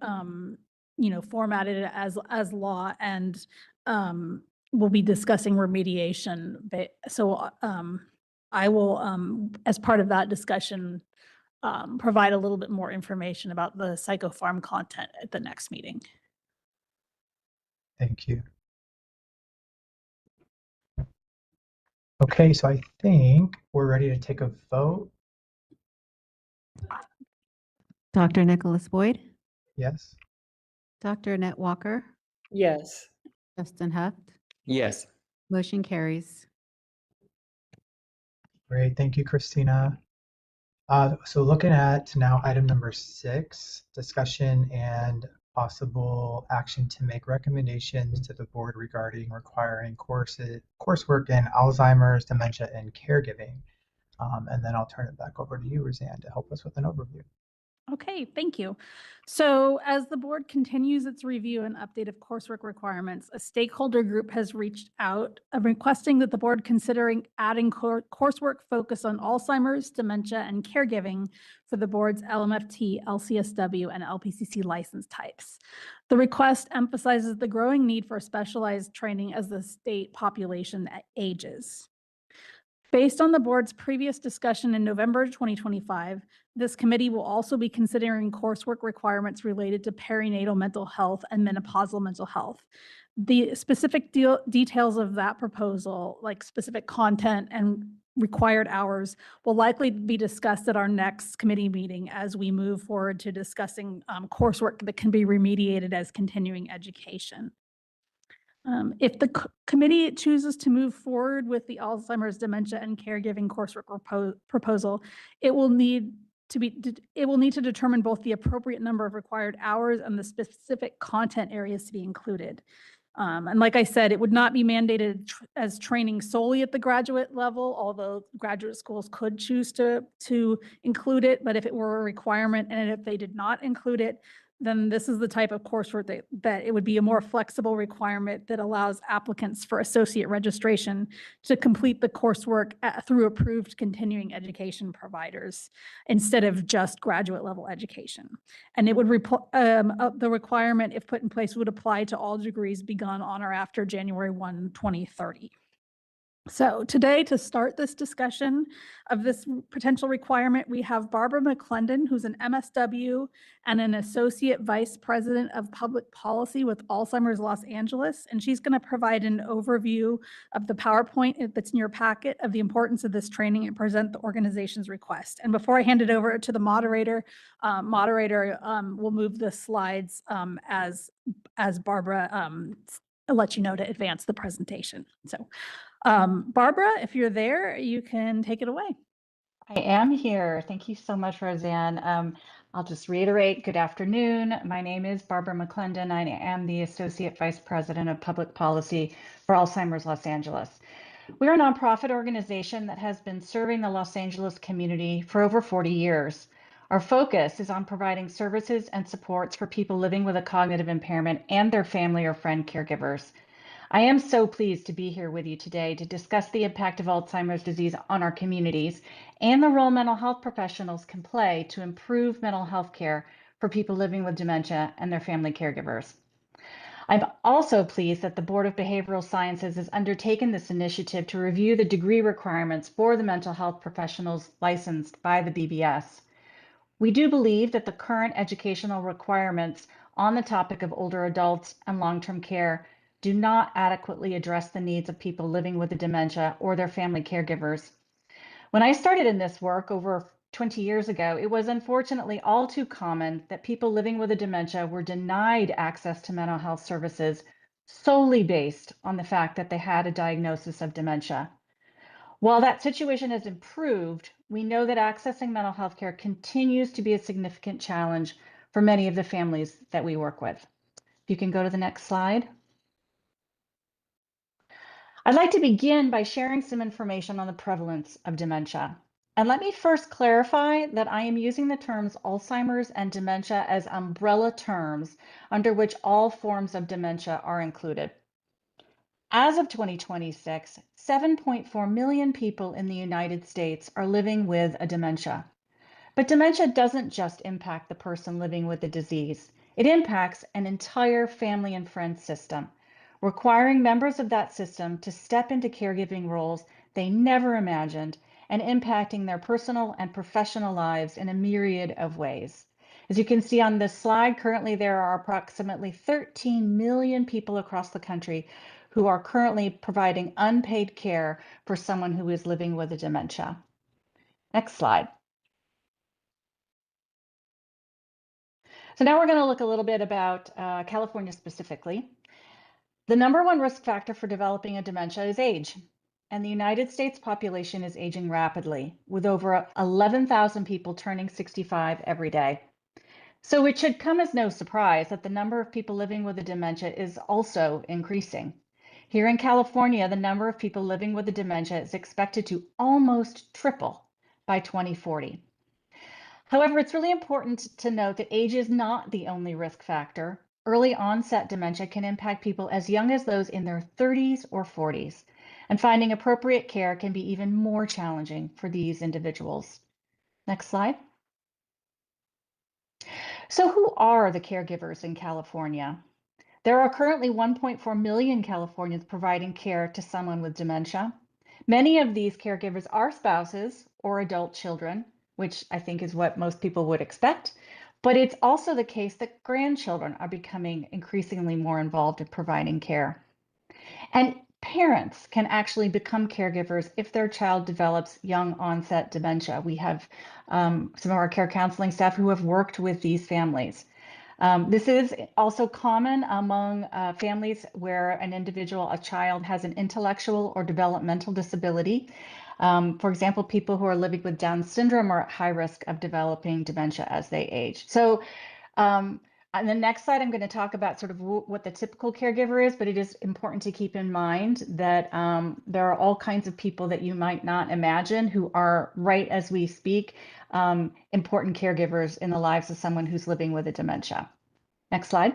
formatted as law, and we'll be discussing remediation. So I will, as part of that discussion, provide a little bit more information about the psychopharm content at the next meeting. Thank you. Okay, so I think we're ready to take a vote. Dr. Nicholas Boyd, Yes. Dr. Annette Walker, Yes. Justin Huft, Yes. motion carries. Great. Thank you, Christina. So looking at now item number 6, discussion and possible action to make recommendations to the board regarding requiring coursework in Alzheimer's, dementia, and caregiving. And then I'll turn it back over to you, Roseanne, to help us with an overview. Okay, thank you. So as the board continues its review and update of coursework requirements, a stakeholder group has reached out requesting that the board considering adding coursework focused on Alzheimer's, dementia, and caregiving for the board's LMFT, LCSW, and LPCC license types. The request emphasizes the growing need for specialized training as the state population ages. Based on the board's previous discussion in November 2025, this committee will also be considering coursework requirements related to perinatal mental health and menopausal mental health. The specific details of that proposal, like specific content and required hours, will likely be discussed at our next committee meeting as we move forward to discussing coursework that can be remediated as continuing education. If the committee chooses to move forward with the Alzheimer's, dementia, and caregiving coursework proposal, it will need to determine both the appropriate number of required hours and the specific content areas to be included. And like I said, it would not be mandated as training solely at the graduate level, although graduate schools could choose to include it. But if it were a requirement and if they did not include it, then this is the type of coursework that it would be a more flexible requirement that allows applicants for associate registration to complete the coursework through approved continuing education providers instead of just graduate level education. And it would the requirement, if put in place, would apply to all degrees begun on or after January 1, 2030. So today, to start this discussion of this potential requirement, we have Barbara McClendon, who's an MSW and an Associate Vice President of Public Policy with Alzheimer's Los Angeles. And she's going to provide an overview of the PowerPoint that's in your packet of the importance of this training and present the organization's request. And before I hand it over to the moderator, will move the slides as Barbara lets you know to advance the presentation. So Barbara, if you're there, you can take it away. I am here. Thank you so much, Roseanne. I'll just reiterate, good afternoon. My name is Barbara McClendon. I am the Associate Vice President of Public Policy for Alzheimer's Los Angeles. We're a nonprofit organization that has been serving the Los Angeles community for over 40 years. Our focus is on providing services and supports for people living with a cognitive impairment and their family or friend caregivers. I am so pleased to be here with you today to discuss the impact of Alzheimer's disease on our communities and the role mental health professionals can play to improve mental health care for people living with dementia and their family caregivers. I'm also pleased that the Board of Behavioral Sciences has undertaken this initiative to review the degree requirements for the mental health professionals licensed by the BBS. We do believe that the current educational requirements on the topic of older adults and long-term care do not adequately address the needs of people living with dementia or their family caregivers. When I started in this work over 20 years ago, it was unfortunately all too common that people living with dementia were denied access to mental health services solely based on the fact that they had a diagnosis of dementia. While that situation has improved, we know that accessing mental health care continues to be a significant challenge for many of the families that we work with. If you can go to the next slide. I'd like to begin by sharing some information on the prevalence of dementia. And let me first clarify that I am using the terms Alzheimer's and dementia as umbrella terms under which all forms of dementia are included. As of 2026, 7.4 million people in the United States are living with a dementia. But dementia doesn't just impact the person living with the disease. It impacts an entire family and friend system, requiring members of that system to step into caregiving roles they never imagined and impacting their personal and professional lives in a myriad of ways. As you can see on this slide, currently there are approximately 13 million people across the country who are currently providing unpaid care for someone who is living with a dementia. Next slide. So now we're going to look a little bit about California specifically. The number one risk factor for developing a dementia is age. And the United States population is aging rapidly, with over 11,000 people turning 65 every day. So it should come as no surprise that the number of people living with a dementia is also increasing. Here in California, the number of people living with a dementia is expected to almost triple by 2040. However, it's really important to note that age is not the only risk factor. Early onset dementia can impact people as young as those in their 30s or 40s, and finding appropriate care can be even more challenging for these individuals. Next slide. So who are the caregivers in California? There are currently 1.4 million Californians providing care to someone with dementia. Many of these caregivers are spouses or adult children, which I think is what most people would expect. But it's also the case that grandchildren are becoming increasingly more involved in providing care. And parents can actually become caregivers if their child develops young onset dementia. We have some of our care counseling staff who have worked with these families. This is also common among families where an individual, a child, has an intellectual or developmental disability. For example, people who are living with Down syndrome are at high risk of developing dementia as they age. So on the next slide, I'm going to talk about sort of what the typical caregiver is, but it is important to keep in mind that there are all kinds of people that you might not imagine who are, right as we speak, important caregivers in the lives of someone who's living with a dementia. Next slide.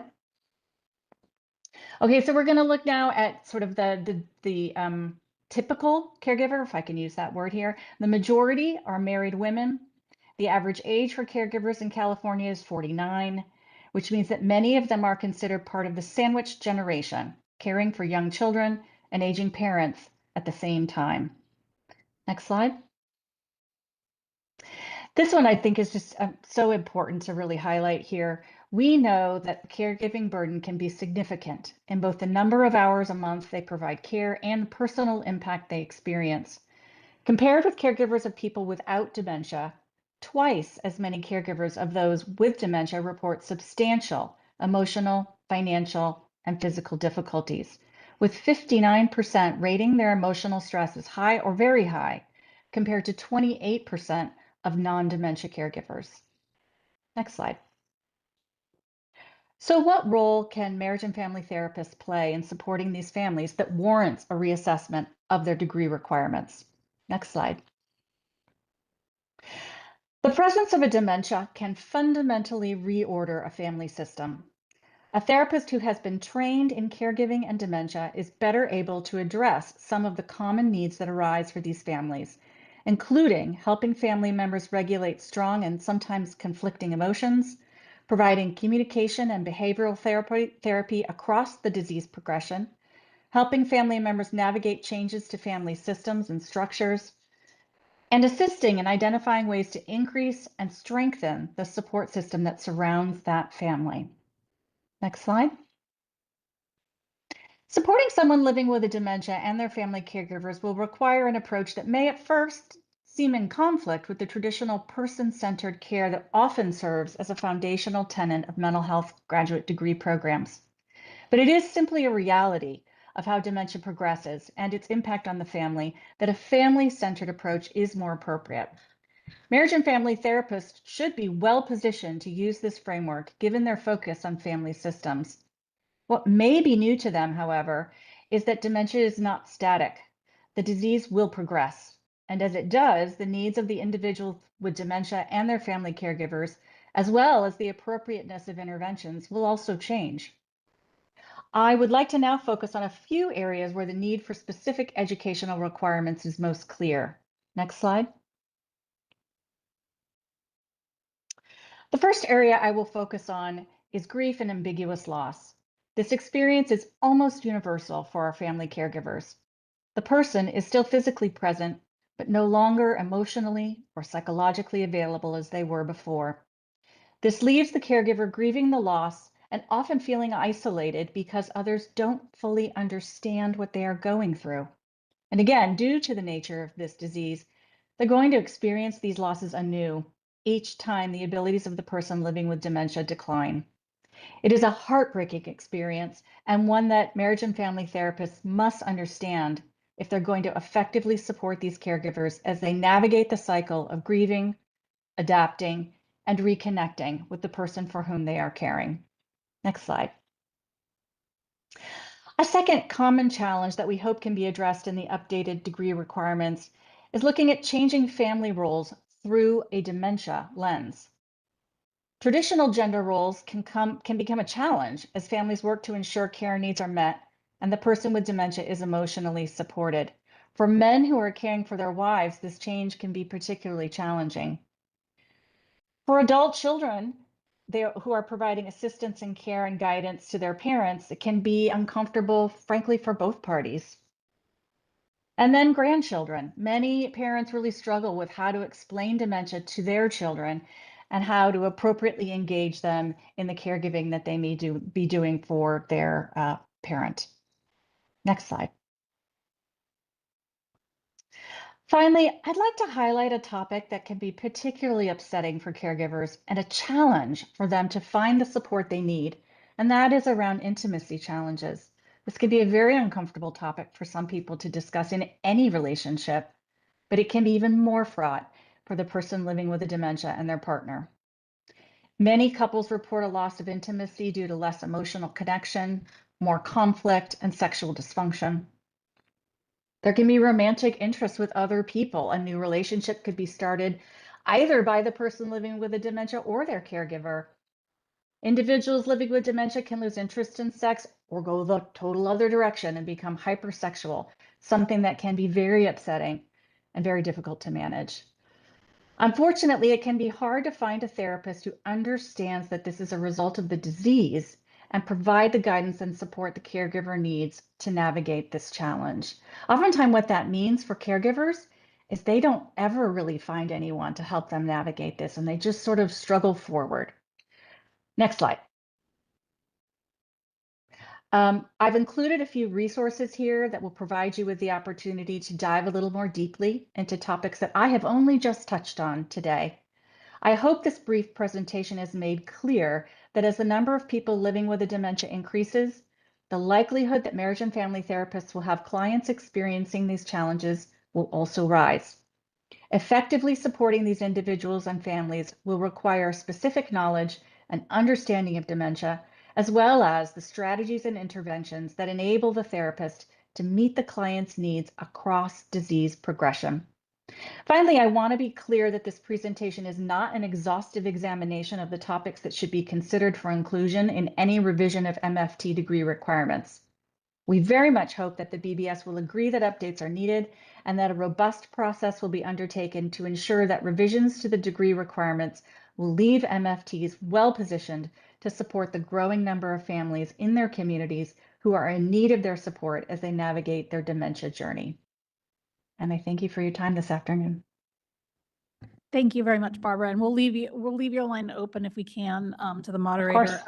Okay, so we're going to look now at sort of the typical caregiver, if I can use that word here. The majority are married women. The average age for caregivers in California is 49, which means that many of them are considered part of the sandwich generation, caring for young children and aging parents at the same time. Next slide. This one I think is just so important to really highlight here. We know that the caregiving burden can be significant in both the number of hours a month they provide care and the personal impact they experience. Compared with caregivers of people without dementia, twice as many caregivers of those with dementia report substantial emotional, financial, and physical difficulties, with 59% rating their emotional stress as high or very high, compared to 28% of non-dementia caregivers. Next slide. So what role can marriage and family therapists play in supporting these families that warrants a reassessment of their degree requirements? Next slide. The presence of a dementia can fundamentally reorder a family system. A therapist who has been trained in caregiving and dementia is better able to address some of the common needs that arise for these families, including helping family members regulate strong and sometimes conflicting emotions, providing communication and behavioral therapy across the disease progression, helping family members navigate changes to family systems and structures, and assisting in identifying ways to increase and strengthen the support system that surrounds that family. Next slide. Supporting someone living with a dementia and their family caregivers will require an approach that may at first seem in conflict with the traditional person-centered care that often serves as a foundational tenet of mental health graduate degree programs. But it is simply a reality of how dementia progresses and its impact on the family that a family-centered approach is more appropriate. Marriage and family therapists should be well positioned to use this framework given their focus on family systems. What may be new to them, however, is that dementia is not static. The disease will progress. And as it does, the needs of the individual with dementia and their family caregivers, as well as the appropriateness of interventions, will also change. I would like to now focus on a few areas where the need for specific educational requirements is most clear. Next slide. The first area I will focus on is grief and ambiguous loss. This experience is almost universal for our family caregivers. The person is still physically present, but no longer emotionally or psychologically available as they were before. This leaves the caregiver grieving the loss and often feeling isolated because others don't fully understand what they are going through. And again, due to the nature of this disease, they're going to experience these losses anew each time the abilities of the person living with dementia decline. It is a heartbreaking experience and one that marriage and family therapists must understand if they're going to effectively support these caregivers as they navigate the cycle of grieving, adapting, and reconnecting with the person for whom they are caring. Next slide. A second common challenge that we hope can be addressed in the updated degree requirements is looking at changing family roles through a dementia lens. Traditional gender roles can become a challenge as families work to ensure care needs are met and the person with dementia is emotionally supported. For men who are caring for their wives, this change can be particularly challenging. For adult children who are providing assistance and care and guidance to their parents, it can be uncomfortable, frankly, for both parties. And then grandchildren. Many parents really struggle with how to explain dementia to their children and how to appropriately engage them in the caregiving that they may be doing for their parent. Next slide. Finally, I'd like to highlight a topic that can be particularly upsetting for caregivers and a challenge for them to find the support they need, and that is around intimacy challenges. This can be a very uncomfortable topic for some people to discuss in any relationship, but it can be even more fraught for the person living with a dementia and their partner. Many couples report a loss of intimacy due to less emotional connection, more conflict, and sexual dysfunction. There can be romantic interest with other people. A new relationship could be started either by the person living with a dementia or their caregiver. Individuals living with dementia can lose interest in sex or go the total other direction and become hypersexual, something that can be very upsetting and very difficult to manage. Unfortunately, it can be hard to find a therapist who understands that this is a result of the disease and provide the guidance and support the caregiver needs to navigate this challenge. Oftentimes, what that means for caregivers is they don't ever really find anyone to help them navigate this, and they just sort of struggle forward. Next slide. I've included a few resources here that will provide you with the opportunity to dive a little more deeply into topics that I have only just touched on today. I hope this brief presentation has made clear that as the number of people living with a dementia increases, the likelihood that marriage and family therapists will have clients experiencing these challenges will also rise. Effectively supporting these individuals and families will require specific knowledge and understanding of dementia, as well as the strategies and interventions that enable the therapist to meet the client's needs across disease progression. Finally, I want to be clear that this presentation is not an exhaustive examination of the topics that should be considered for inclusion in any revision of MFT degree requirements. We very much hope that the BBS will agree that updates are needed and that a robust process will be undertaken to ensure that revisions to the degree requirements will leave MFTs well positioned to support the growing number of families in their communities who are in need of their support as they navigate their dementia journey. And I thank you for your time this afternoon. Thank you very much, Barbara. And we'll leave your line open if we can to the moderator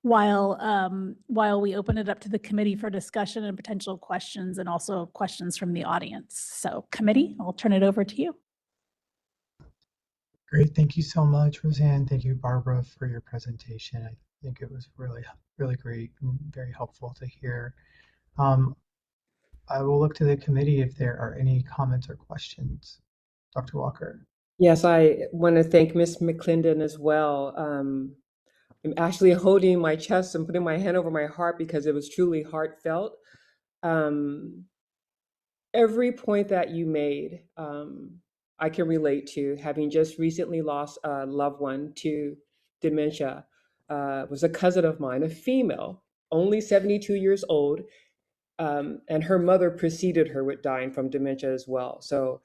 while we open it up to the committee for discussion and potential questions and also questions from the audience. So committee, I'll turn it over to you. Great. Thank you so much, Roseanne. Thank you, Barbara, for your presentation. I think it was really, really great and very helpful to hear. I will look to the committee if there are any comments or questions. Dr. Walker. Yes, I want to thank Ms. McClendon as well. I'm actually holding my chest and putting my hand over my heart because it was truly heartfelt. Every point that you made, I can relate to, having just recently lost a loved one to dementia. Was a cousin of mine, a female, only 72 years old, and her mother preceded her with dying from dementia as well. So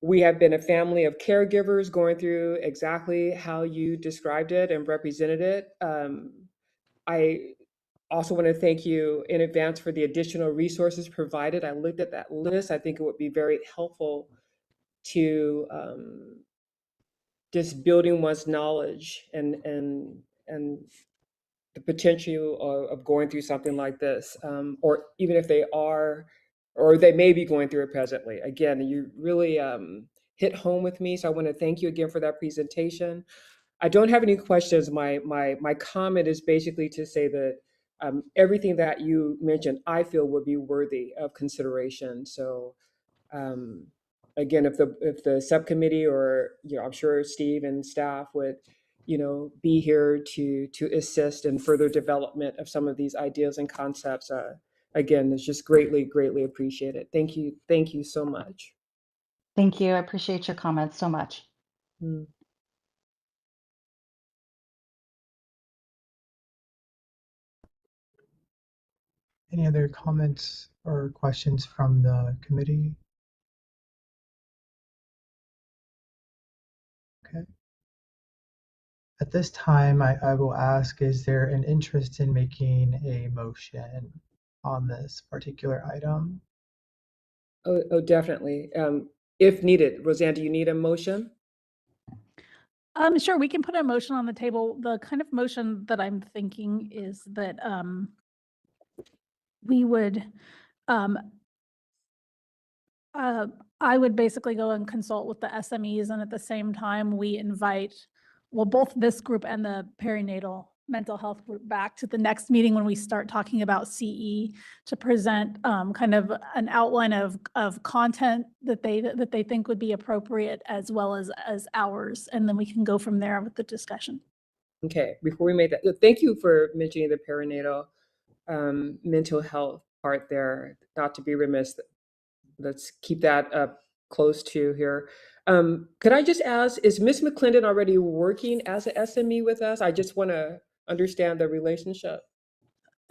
we have been a family of caregivers going through exactly how you described it and represented it. I also want to thank you in advance for the additional resources provided. I looked at that list. I think it would be very helpful to just building one's knowledge and the potential of going through something like this, or even if they are, or they may be going through it presently. Again, you really hit home with me, so I want to thank you again for that presentation. I don't have any questions. My comment is basically to say that everything that you mentioned, I feel would be worthy of consideration. So um, again, if the subcommittee or I'm sure Steve and staff would be here to assist in further development of some of these ideas and concepts. Again, it's just greatly appreciated. Thank you so much. Thank you. I appreciate your comments so much. Mm. Any other comments or questions from the committee? Okay. At this time, I will ask, is there an interest in making a motion on this particular item? Oh, definitely. If needed. Roseanne, do you need a motion? Sure, we can put a motion on the table. The kind of motion that I'm thinking is that we would I would basically go and consult with the SMEs, and at the same time, we invite, well, both this group and the perinatal mental health group back to the next meeting when we start talking about CE to present kind of an outline of content that they think would be appropriate as well as hours, and then we can go from there with the discussion. Okay, before we make that, thank you for mentioning the perinatal mental health part there. Not to be remiss, let's keep that up close to here. Could I just ask, is Ms. McClendon already working as an SME with us? I just want to understand the relationship.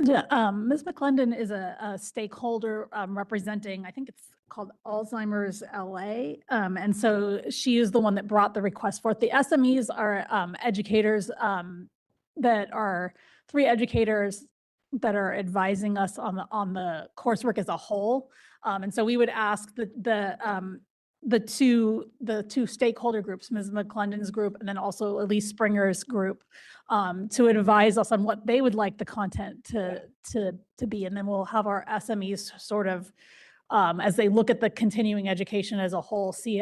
Yeah, Ms. McClendon is a stakeholder representing, I think it's called Alzheimer's LA. And so she is the one that brought the request forth. The SMEs are educators that are 3 educators that are advising us on the coursework as a whole. And so we would ask the two stakeholder groups, Ms. McClendon's group, and then also Elise Springer's group, to advise us on what they would like the content to be. And then we'll have our SMEs sort of, as they look at the continuing education as a whole, see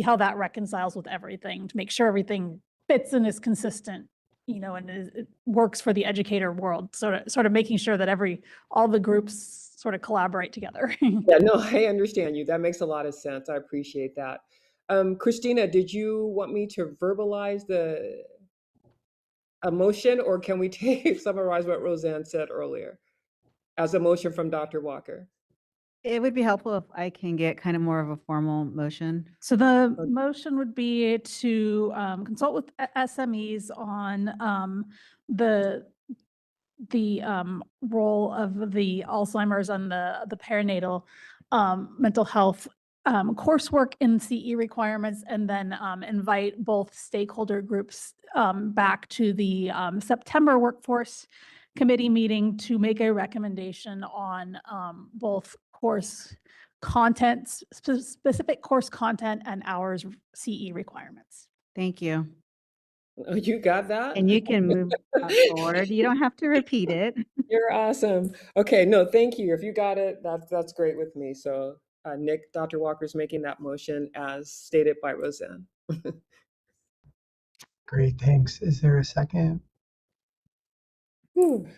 how that reconciles with everything to make sure everything fits and is consistent, and it works for the educator world. Sort of making sure that all the groups sort of collaborate together. Yeah, no, I understand you. That makes a lot of sense. I appreciate that. Christina, did you want me to verbalize the motion, or can we summarize what Roseanne said earlier as a motion from Dr. Walker? It would be helpful if I can get kind of more of a formal motion. So the motion would be to consult with SMEs on the role of the Alzheimer's and the perinatal mental health coursework in CE requirements, and then invite both stakeholder groups back to the September workforce committee meeting to make a recommendation on both course content, specific course content and hours CE requirements. Thank you. Oh, you got that? And you can move forward. You don't have to repeat it. You're awesome. Okay, no, thank you. If you got it, that's great with me. So Nick, Dr. Walker's making that motion as stated by Roseanne. Great, thanks. Is there a second? Whew.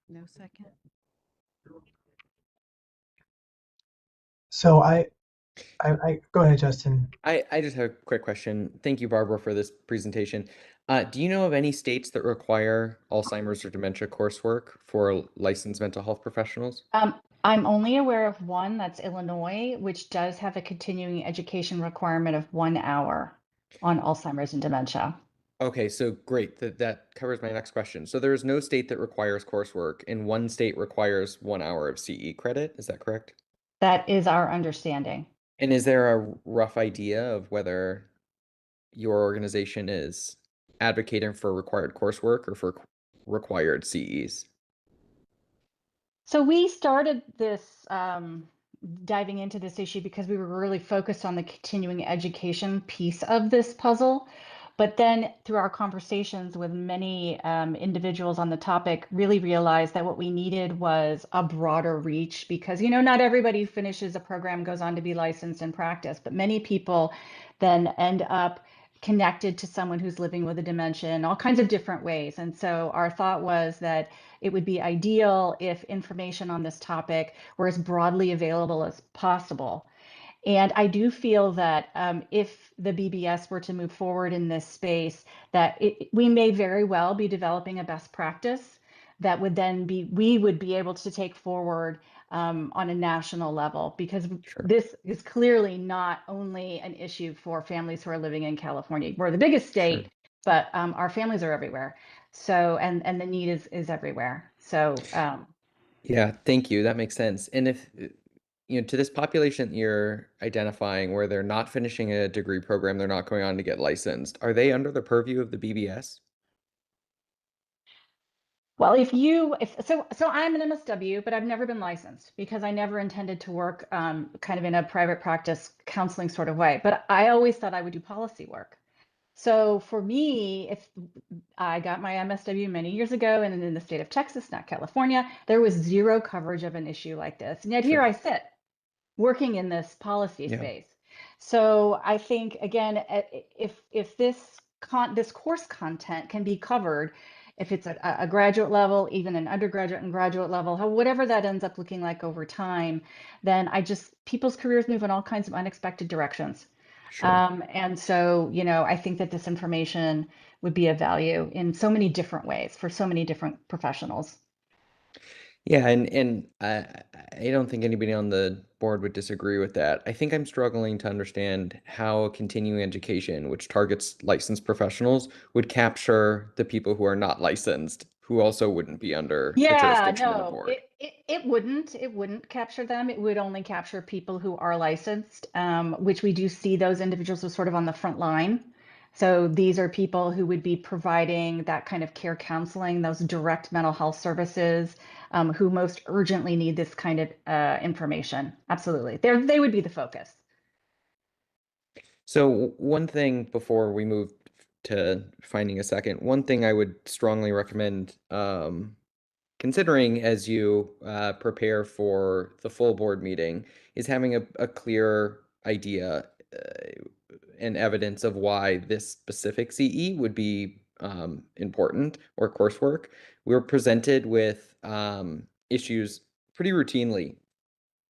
No second. So I go ahead, Justin. I just have a quick question. Thank you, Barbara, for this presentation. Do you know of any states that require Alzheimer's or dementia coursework for licensed mental health professionals? I'm only aware of one, that's Illinois, which does have a continuing education requirement of 1 hour. on Alzheimer's and dementia. Okay, so great. That covers my next question. So there is no state that requires coursework, and one state requires 1 hour of CE credit. Is that correct? That is our understanding. And is there a rough idea of whether your organization is advocating for required coursework or for required CEs? So we started this diving into this issue because we were really focused on the continuing education piece of this puzzle. But then through our conversations with many individuals on the topic, really realized that what we needed was a broader reach because, you know, not everybody who finishes a program goes on to be licensed in practice, but many people then end up connected to someone who's living with a dementia in all kinds of different ways. And so our thought was that it would be ideal if information on this topic were as broadly available as possible. And I do feel that if the BBS were to move forward in this space, that we may very well be developing a best practice that would then be, we would be able to take forward on a national level, because this is clearly not only an issue for families who are living in California. We're the biggest state, but our families are everywhere. So, and the need is everywhere. So, Yeah, thank you. That makes sense. And if, you know, to this population that you're identifying where they're not finishing a degree program, they're not going on to get licensed, are they under the purview of the BBS? well, so I'm an MSW, but I've never been licensed because I never intended to work kind of in a private practice counseling sort of way. But I always thought I would do policy work. So for me, if I got my MSW many years ago, and in the state of Texas, not California, there was zero coverage of an issue like this. And yet here I sit working in this policy space. So I think, again, if this course content can be covered, if it's a graduate level, even an undergraduate and graduate level, whatever that ends up looking like over time, then people's careers move in all kinds of unexpected directions. And so, you know, I think that this information would be of value in so many different ways for so many different professionals. Yeah, and I don't think anybody on the board would disagree with that. I think I'm struggling to understand how a continuing education, which targets licensed professionals, would capture the people who are not licensed, who also wouldn't be under the Yeah, jurisdiction of the no, board. it wouldn't capture them. It would only capture people who are licensed, which we do see those individuals as sort of on the front line. So these are people who would be providing that kind of care counseling, those direct mental health services, who most urgently need this kind of information. Absolutely. They would be the focus. So one thing before we move to finding a second, one thing I would strongly recommend considering as you prepare for the full board meeting is having a clear idea and evidence of why this specific CE would be important or coursework. We're presented with issues pretty routinely,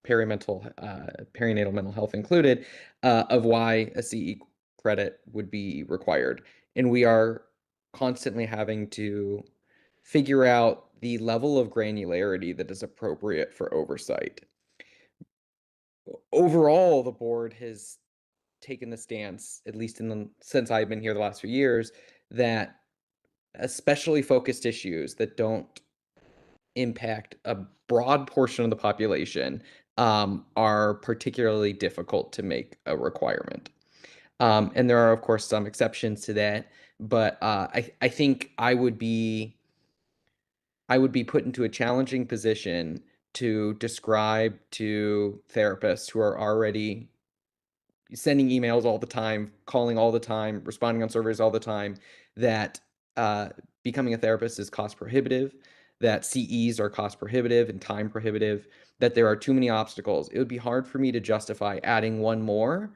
perinatal mental health included, of why a CE credit would be required. And we are constantly having to figure out the level of granularity that is appropriate for oversight. Overall, the board has taken the stance, at least since I've been here the last few years, that especially focused issues that don't impact a broad portion of the population are particularly difficult to make a requirement. And there are, of course, some exceptions to that, but I think I would be put into a challenging position to describe to therapists who are already sending emails all the time, calling all the time, responding on surveys all the time, that becoming a therapist is cost prohibitive, that CEs are cost prohibitive and time prohibitive, that there are too many obstacles. It would be hard for me to justify adding one more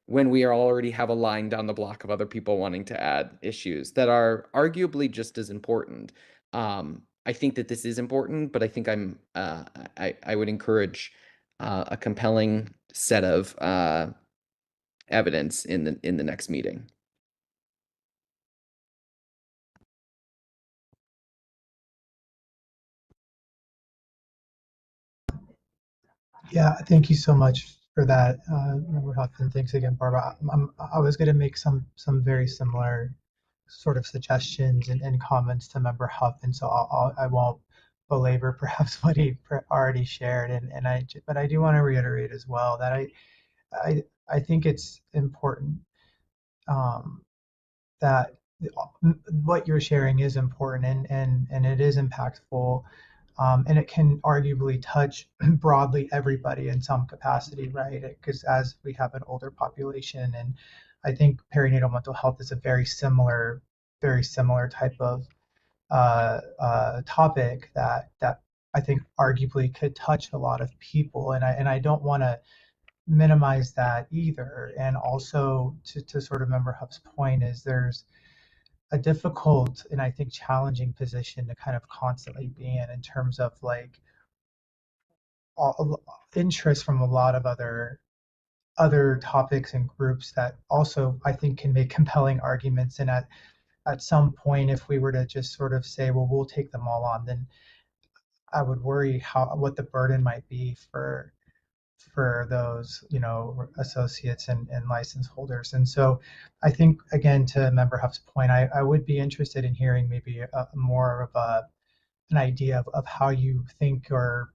when we already have a line down the block of other people wanting to add issues that are arguably just as important. I think that this is important, but I think I would encourage a compelling set of evidence in the next meeting. Yeah, thank you so much for that, Member Huff, and thanks again, Barbara. I was going to make some very similar sort of suggestions and comments to Member Huff, and so I won't belabor perhaps what he already shared, but I do want to reiterate as well that I think it's important um, that what you're sharing is important and it is impactful. And it can arguably touch broadly everybody in some capacity, right? Because as we have an older population, and I think perinatal mental health is a very similar type of topic that I think arguably could touch a lot of people, and I don't want to minimize that either. And also to sort of Member Huff's point is there's a difficult and I think challenging position to kind of constantly be in terms of like interest from a lot of other topics and groups that also I think can make compelling arguments. And at some point, if we were to just sort of say, well, we'll take them all on, then I would worry what the burden might be for those, associates and license holders. And so I think, again, to Member Huff's point, I would be interested in hearing maybe more of an idea of how you think or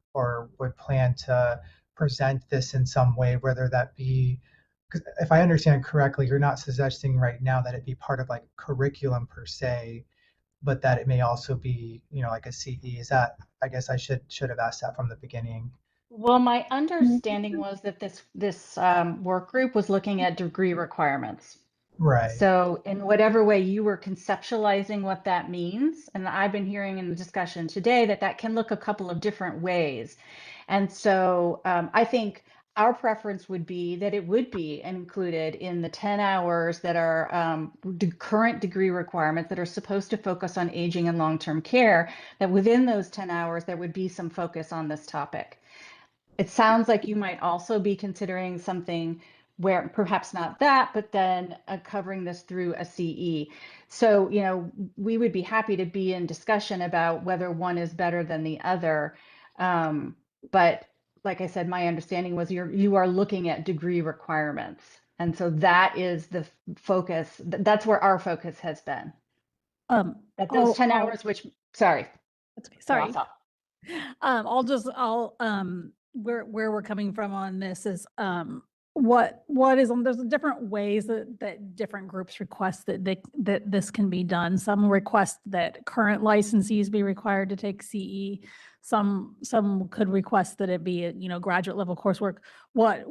would plan to present this in some way, whether that be, because if I understand correctly, you're not suggesting right now that it be part of like curriculum per se, but that it may also be, like a CE. Is that, I guess I should have asked that from the beginning. Well, my understanding was that this work group was looking at degree requirements. Right. So in whatever way you were conceptualizing what that means, and I've been hearing in the discussion today that can look a couple of different ways. And so I think our preference would be that it would be included in the 10 hours that are current degree requirements that are supposed to focus on aging and long-term care, that within those 10 hours, there would be some focus on this topic. It sounds like you might also be considering something where perhaps not that, but then covering this through a CE. So, we would be happy to be in discussion about whether one is better than the other. But like I said, my understanding was you are looking at degree requirements. And so that is the focus. That's where our focus has been. At those 10 hours, which, sorry. That's okay. Sorry. Where we're coming from on this is what is there's different ways that different groups request that this can be done. Some request that current licensees be required to take CE. Some could request that it be graduate level coursework. What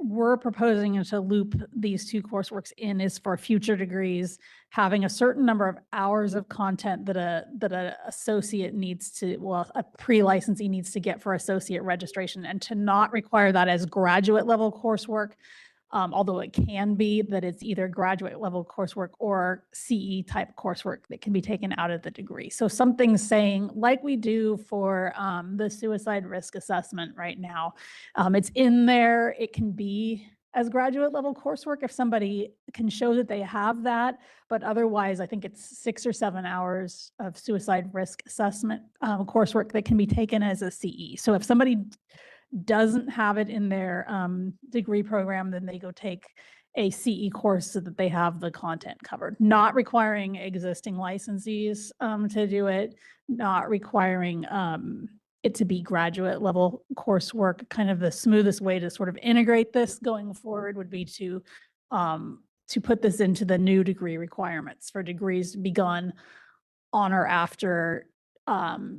we're proposing is to loop these two courseworks in is for future degrees, having a certain number of hours of content that a associate needs to, a pre-licensee needs to get for associate registration, and to not require that as graduate level coursework. Although it can be that it's either graduate level coursework or CE type coursework that can be taken out of the degree. So something saying, like we do for the suicide risk assessment right now, it's in there. It can be as graduate level coursework if somebody can show that they have that, but otherwise I think it's 6 or 7 hours of suicide risk assessment coursework that can be taken as a CE. So if somebody doesn't have it in their degree program, then they go take a CE course so that they have the content covered, not requiring existing licensees to do it, not requiring it to be graduate level coursework. Kind of the smoothest way to sort of integrate this going forward would be to put this into the new degree requirements for degrees begun on or after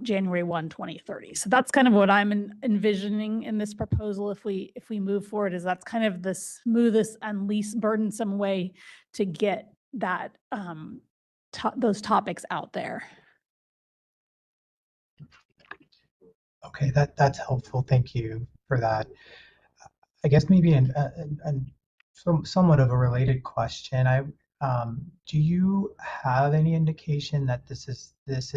January 1, 2030. So that's kind of what I'm envisioning in this proposal. If we move forward, is that's kind of the smoothest and least burdensome way to get that those topics out there. Okay, that's helpful. Thank you for that. I guess maybe somewhat of a related question. Do you have any indication that this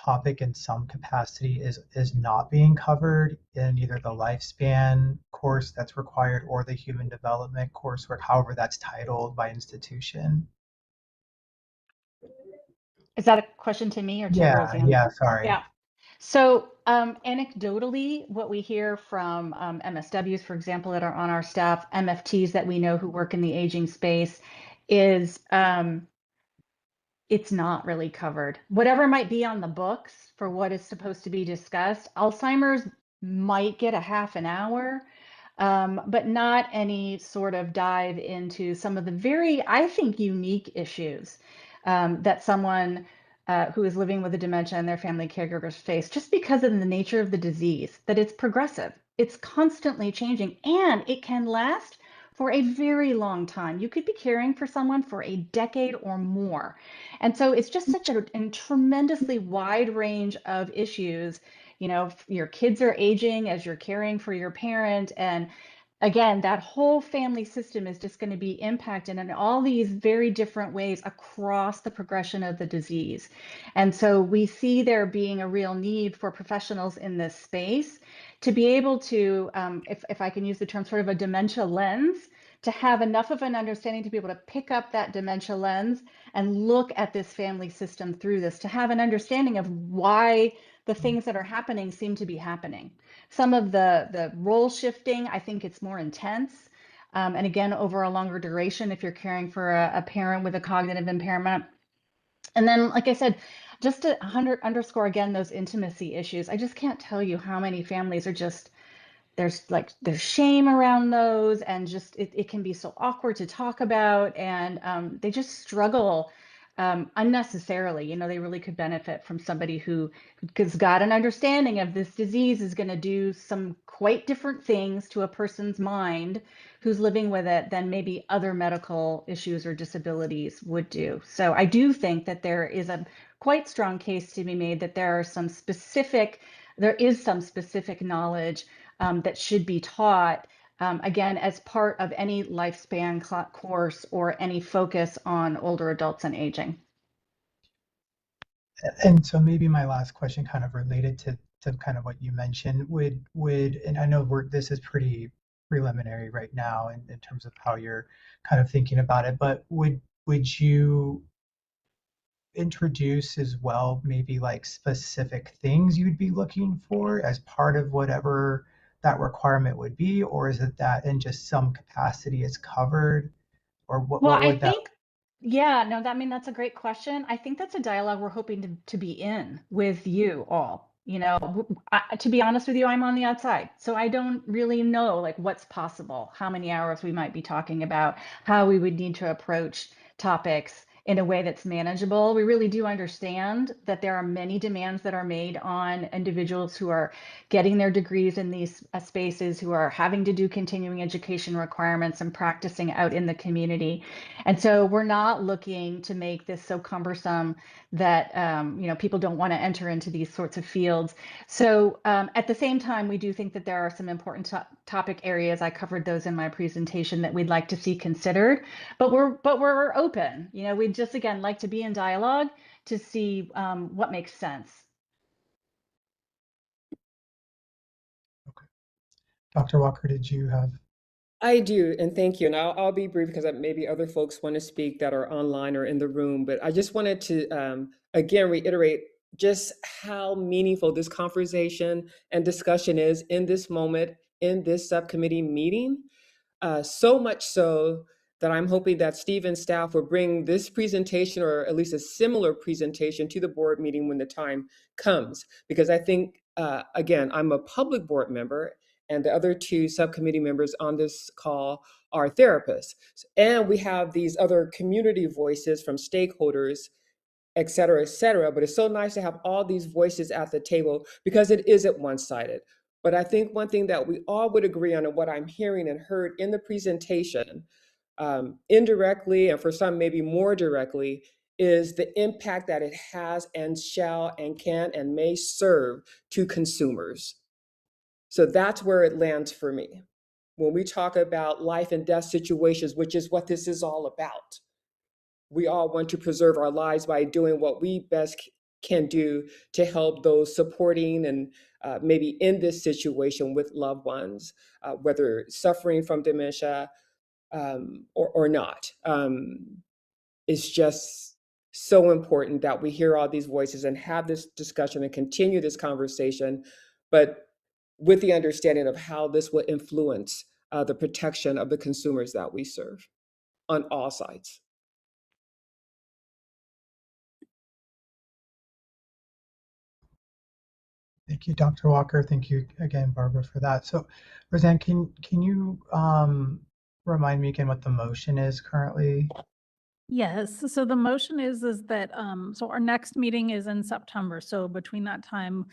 topic in some capacity is not being covered in either the lifespan course that's required or the human development coursework, however that's titled by institution? Is that a question to me or to Yeah, Roseanne? yeah, sorry. Yeah. So Anecdotally, what we hear from MSWs, for example, that are on our staff, MFTs that we know who work in the aging space, is it's not really covered. Whatever might be on the books for what is supposed to be discussed, Alzheimer's might get a half an hour, but not any sort of dive into some of the very, I think, unique issues that someone who is living with a dementia and their family caregivers face, just because of the nature of the disease, that it's progressive, it's constantly changing, and it can last for a very long time. You could be caring for someone for a decade or more. And so it's just such a tremendously wide range of issues. You know, your kids are aging as you're caring for your parent. And again, that whole family system is just going to be impacted in all these very different ways across the progression of the disease. And so we see there being a real need for professionals in this space to be able to, if I can use the term, sort of a dementia lens, to have enough of an understanding to be able to pick up that dementia lens and look at this family system through this, to have an understanding of why the things that are happening seem to be happening. Some of the role shifting, I think it's more intense. And again, over a longer duration, if you're caring for a parent with a cognitive impairment. And then, like I said, just to underscore again those intimacy issues, I just can't tell you how many families are just, there's shame around those, and just it can be so awkward to talk about, and they just struggle unnecessarily. You know, they really could benefit from somebody who has got an understanding of this disease is going to do some quite different things to a person's mind who's living with it than maybe other medical issues or disabilities would do. So I do think that there is a quite strong case to be made that there is some specific knowledge that should be taught, again, as part of any lifespan course or any focus on older adults and aging. And so maybe my last question, kind of related to kind of what you mentioned, would and I know this is pretty preliminary right now in terms of how you're kind of thinking about it, but would you introduce as well maybe like specific things you'd be looking for as part of whatever that requirement would be, or is it that in just some capacity it's covered, or Well, what I would that? think, yeah, no, I mean, that's a great question. I think that's a dialogue we're hoping to be in with you all. You know, to be honest with you, I'm on the outside, so I don't really know like what's possible, how many hours we might be talking about, how we would need to approach topics in a way that's manageable. We really do understand that there are many demands that are made on individuals who are getting their degrees in these spaces, who are having to do continuing education requirements and practicing out in the community. And so we're not looking to make this so cumbersome that you know, people don't want to enter into these sorts of fields. So at the same time, we do think that there are some important topic areas. I covered those in my presentation that we'd like to see considered, but we're open. You know, we'd just again like to be in dialogue to see what makes sense. Dr. Walker, did you have? I do, and thank you. And I'll be brief because maybe other folks want to speak that are online or in the room. But I just wanted to again reiterate just how meaningful this conversation and discussion is in this moment in this subcommittee meeting. So much so that I'm hoping that Steve and staff will bring this presentation, or at least a similar presentation, to the board meeting when the time comes. Because I think, again, I'm a public board member, and the other two subcommittee members on this call are therapists. And we have these other community voices from stakeholders, et cetera, et cetera. But it's so nice to have all these voices at the table because it isn't one-sided. But I think one thing that we all would agree on, and what I'm hearing and heard in the presentation, indirectly, and for some maybe more directly, is the impact that it has and shall and can and may serve to consumers. So that's where it lands for me. When we talk about life and death situations, which is what this is all about, we all want to preserve our lives by doing what we best can do to help those supporting and maybe in this situation with loved ones, whether suffering from dementia or not. It's just so important that we hear all these voices and have this discussion and continue this conversation, but with the understanding of how this will influence the protection of the consumers that we serve on all sides. Thank you, Dr. Walker. Thank you again, Barbara, for that. So, Roseanne, can you remind me again what the motion is currently? Yes, so the motion is that, so our next meeting is in September, so between that time,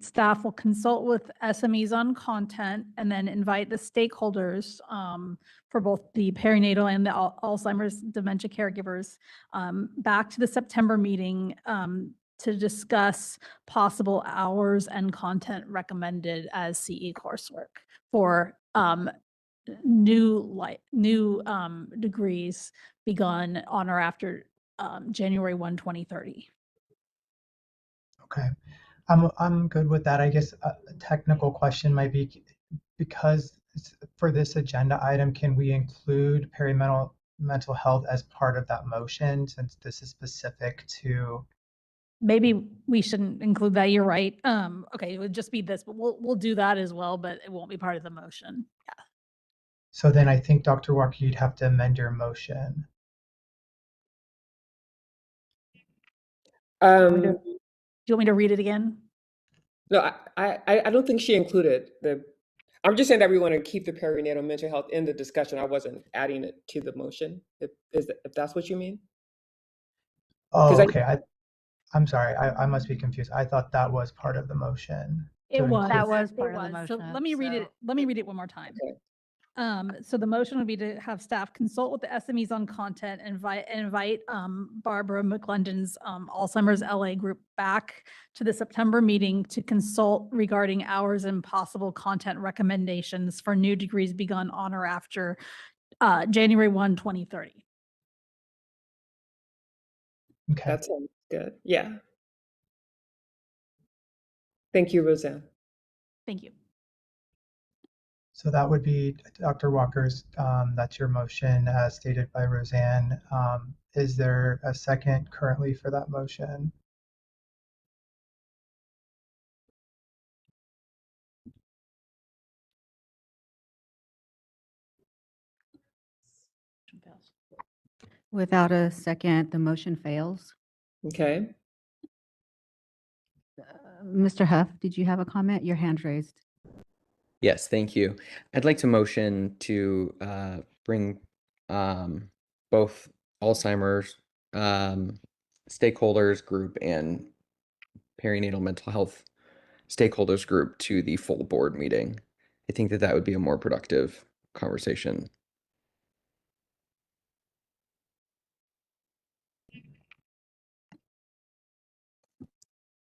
staff will consult with SMEs on content and then invite the stakeholders, for both the perinatal and the Alzheimer's dementia caregivers, back to the September meeting, to discuss possible hours and content recommended as CE coursework for, new degrees begun on or after January 1, 2030. Okay, I'm good with that. I guess a technical question might be, because for this agenda item, can we include mental health as part of that motion, since this is specific to? Maybe we shouldn't include that. You're right. Okay, it would just be this, but we'll do that as well, but it won't be part of the motion. Yeah. So then I think, Dr. Walker, you'd have to amend your motion. Do you want me to read it again? No, I don't think she included the. I'm just saying that we want to keep the perinatal mental health in the discussion. I wasn't adding it to the motion. If that's what you mean? Oh, okay. I'm sorry. I must be confused. I thought that was part of the motion. It was. That was part of the motion. So let me read it. Let me read it one more time. Okay. So the motion would be to have staff consult with the SMEs on content and invite Barbara McClendon's Alzheimer's LA group back to the September meeting to consult regarding hours and possible content recommendations for new degrees begun on or after January 1, 2030. Okay. That sounds good. Yeah. Thank you, Roseanne. Thank you. So that would be Dr. Walker's, that's your motion as stated by Roseanne. Is there a second currently for that motion? Without a second, the motion fails. Okay. Mr. Huff, did you have a comment? Your hand raised. Yes, thank you. I'd like to motion to bring both Alzheimer's stakeholders group and perinatal mental health stakeholders group to the full board meeting. I think that would be a more productive conversation.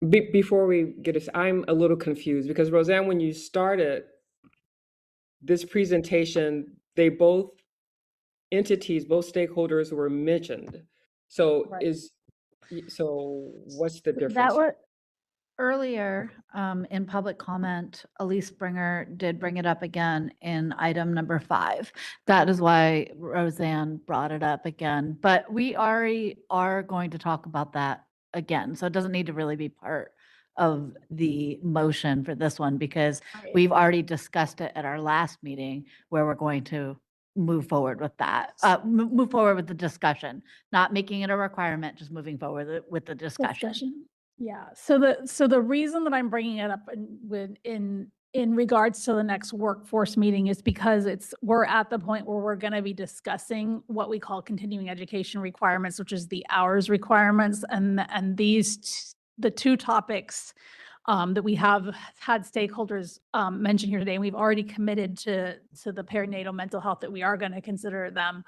Before we get this, I'm a little confused because Roseanne, when you started this presentation, both stakeholders were mentioned. So Right. so what's the difference? That was earlier in public comment. Elise Springer did bring it up again in item number 5. That is why Roseanne brought it up again. But we already are going to talk about that again. So it doesn't need to really be part of the motion for this one, because we've already discussed it at our last meeting where we're going to move forward with that, move forward with the discussion, not making it a requirement, just moving forward with the discussion. Yeah. So the reason that I'm bringing it up in regards to the next workforce meeting is because we're at the point where we're going to be discussing what we call continuing education requirements, which is the hours requirements, and the two topics that we have had stakeholders mention here today, and we've already committed to the perinatal mental health that we are going to consider them.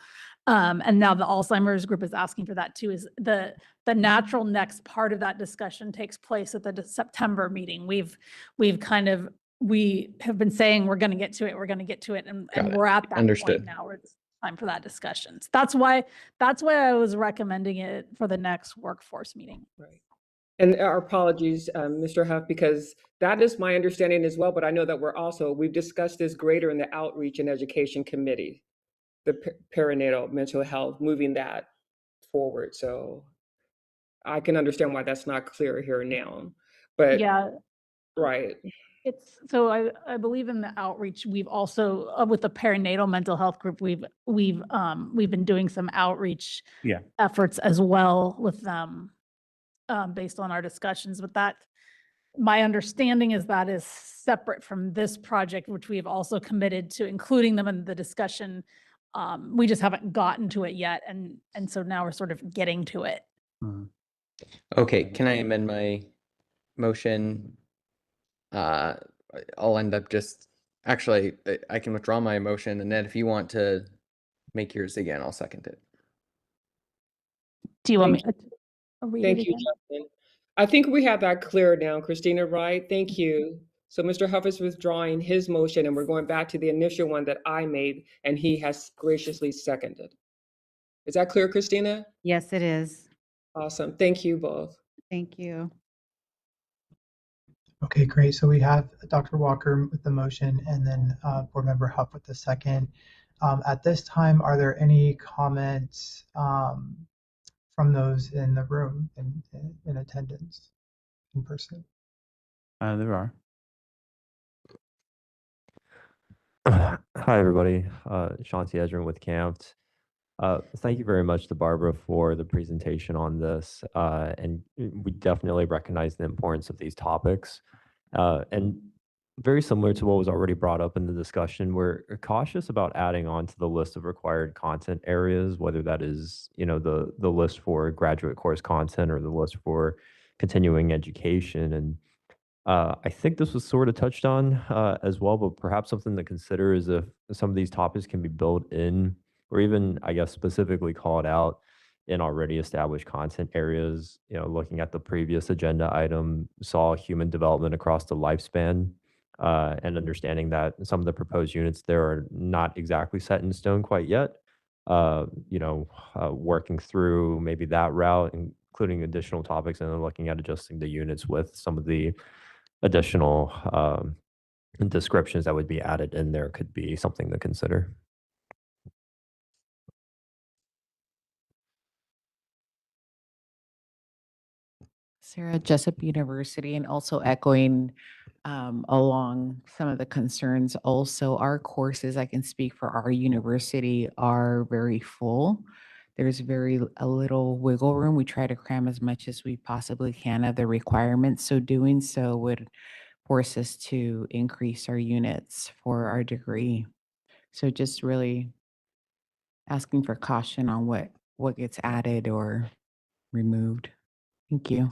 And now the Alzheimer's group is asking for that too. Is the natural next part of that discussion takes place at the September meeting. We have been saying we're going to get to it. We're going to get to it, and we're at that point now where it's time for that discussion. So that's why I was recommending it for the next workforce meeting. Right. And our apologies, Mr. Huff, because that is my understanding as well. But I know that we've discussed this greater in the Outreach and Education Committee, the perinatal mental health, moving that forward. So I can understand why that's not clear here now. But Yeah, right. it's, so I believe in the outreach, we've also, with the perinatal mental health group, we've been doing some outreach Yeah. efforts as well with them, based on our discussions, but that, my understanding is that is separate from this project, which we have also committed to including them in the discussion. We just haven't gotten to it yet, and so now we're sort of getting to it. Okay, can I amend my motion? I'll end up just, actually, I can withdraw my motion, and then if you want to make yours again, I'll second it. Do you want me Thank to read it Thank you, again? Justin. I think we have that clear now, Christina, right? Thank you. So Mr. Huff is withdrawing his motion, and we're going back to the initial one that I made, and he has graciously seconded. Is that clear, Christina? Yes, it is. Awesome. Thank you both. Thank you. Okay, great. So we have Dr. Walker with the motion and then Board Member Huff with the second. At this time, are there any comments from those in the room in attendance in person? There are. Hi, everybody. Shanti Edrin with CAMPT. Thank you very much to Barbara for the presentation on this. And we definitely recognize the importance of these topics. And very similar to what was already brought up in the discussion, we're cautious about adding on to the list of required content areas, whether that is, the list for graduate course content or the list for continuing education. And I think this was sort of touched on as well, but perhaps something to consider is if some of these topics can be built in, or even, I guess, specifically called out in already established content areas. Looking at the previous agenda item, saw human development across the lifespan, and understanding that some of the proposed units there are not exactly set in stone quite yet. Working through maybe that route, including additional topics, and then looking at adjusting the units with some of the additional descriptions that would be added in there could be something to consider. Sarah, Jessup University, and also echoing along some of the concerns. Also, our courses, I can speak for our university, are very full. There's a little wiggle room. We try to cram as much as we possibly can of the requirements. So doing so would force us to increase our units for our degree. So just really asking for caution on what gets added or removed. Thank you.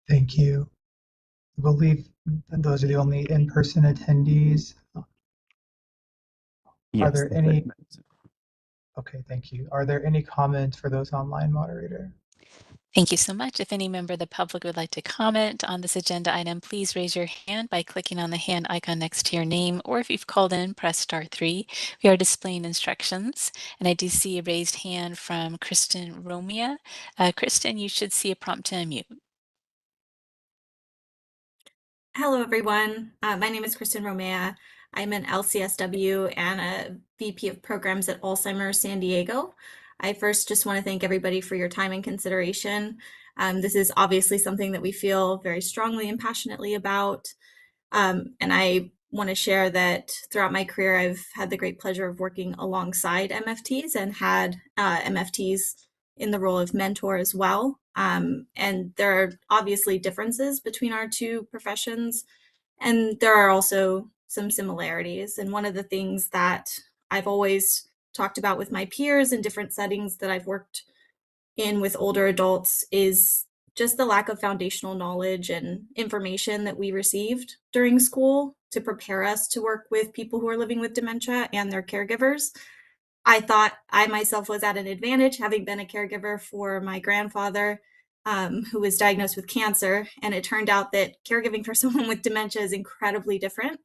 Thank you. I believe those are the only in-person attendees. Are there any? Okay, thank you. Are there any comments for those online, moderator? Thank you so much. If any member of the public would like to comment on this agenda item, please raise your hand by clicking on the hand icon next to your name, or if you've called in, press *3. We are displaying instructions, and I do see a raised hand from Kristen Romia. Kristen, you should see a prompt to unmute. Hello, everyone. My name is Kristen Romea. I'm an LCSW and a VP of Programs at Alzheimer's San Diego. I first just want to thank everybody for your time and consideration. This is obviously something that we feel very strongly and passionately about. And I want to share that throughout my career, I've had the great pleasure of working alongside MFTs and had MFTs in the role of mentor as well. And there are obviously differences between our two professions, and there are also some similarities. And one of the things that I've always talked about with my peers in different settings that I've worked in with older adults is just the lack of foundational knowledge and information that we received during school to prepare us to work with people who are living with dementia and their caregivers. I thought I myself was at an advantage, having been a caregiver for my grandfather, who was diagnosed with cancer. And it turned out that caregiving for someone with dementia is incredibly different.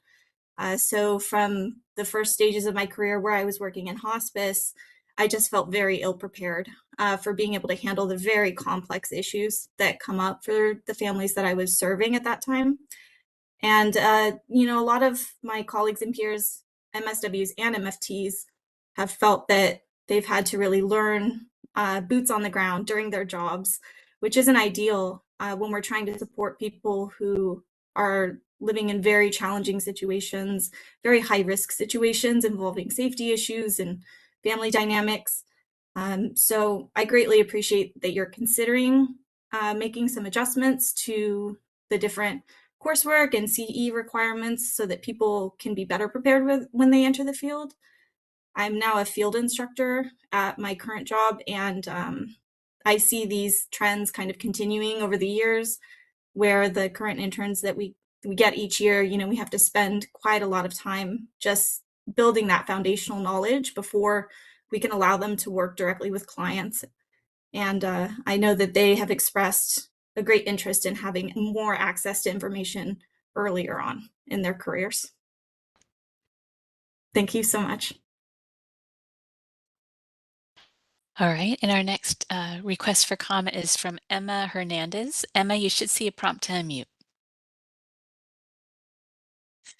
So from the first stages of my career where I was working in hospice, I just felt very ill prepared for being able to handle the very complex issues that come up for the families that I was serving at that time. And, a lot of my colleagues and peers, MSWs and MFTs, have felt that they've had to really learn boots on the ground during their jobs, which isn't ideal when we're trying to support people who are living in very challenging situations, very high risk situations involving safety issues and family dynamics. So I greatly appreciate that you're considering making some adjustments to the different coursework and CE requirements so that people can be better prepared when they enter the field. I'm now a field instructor at my current job, and I see these trends kind of continuing over the years, where the current interns that we get each year, we have to spend quite a lot of time just building that foundational knowledge before we can allow them to work directly with clients. And I know that they have expressed a great interest in having more access to information earlier on in their careers. Thank you so much. All right, and our next request for comment is from Emma Hernandez. Emma, you should see a prompt to unmute.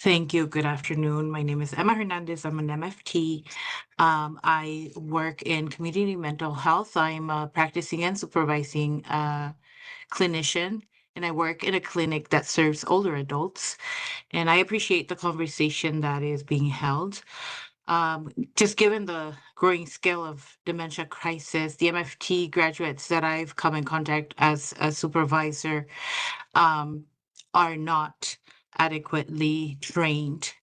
Thank you. Good afternoon. My name is Emma Hernandez. I'm an MFT. I work in community mental health. I'm a practicing and supervising clinician, and I work in a clinic that serves older adults. And I appreciate the conversation that is being held. Just given the growing scale of dementia crisis, the MFT graduates that I've come in contact as a supervisor are not adequately trained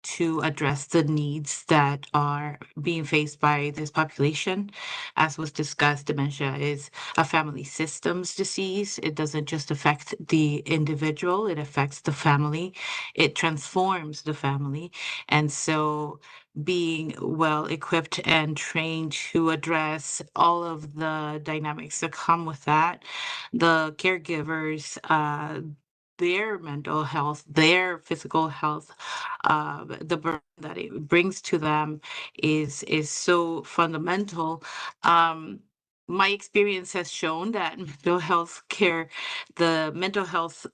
to address the needs that are being faced by this population. As was discussed, dementia is a family systems disease. It doesn't just affect the individual, it affects the family. It transforms the family. And so being well equipped and trained to address all of the dynamics that come with that, the caregivers, their mental health, their physical health, the burden that it brings to them is so fundamental. My experience has shown that mental health care, the mental health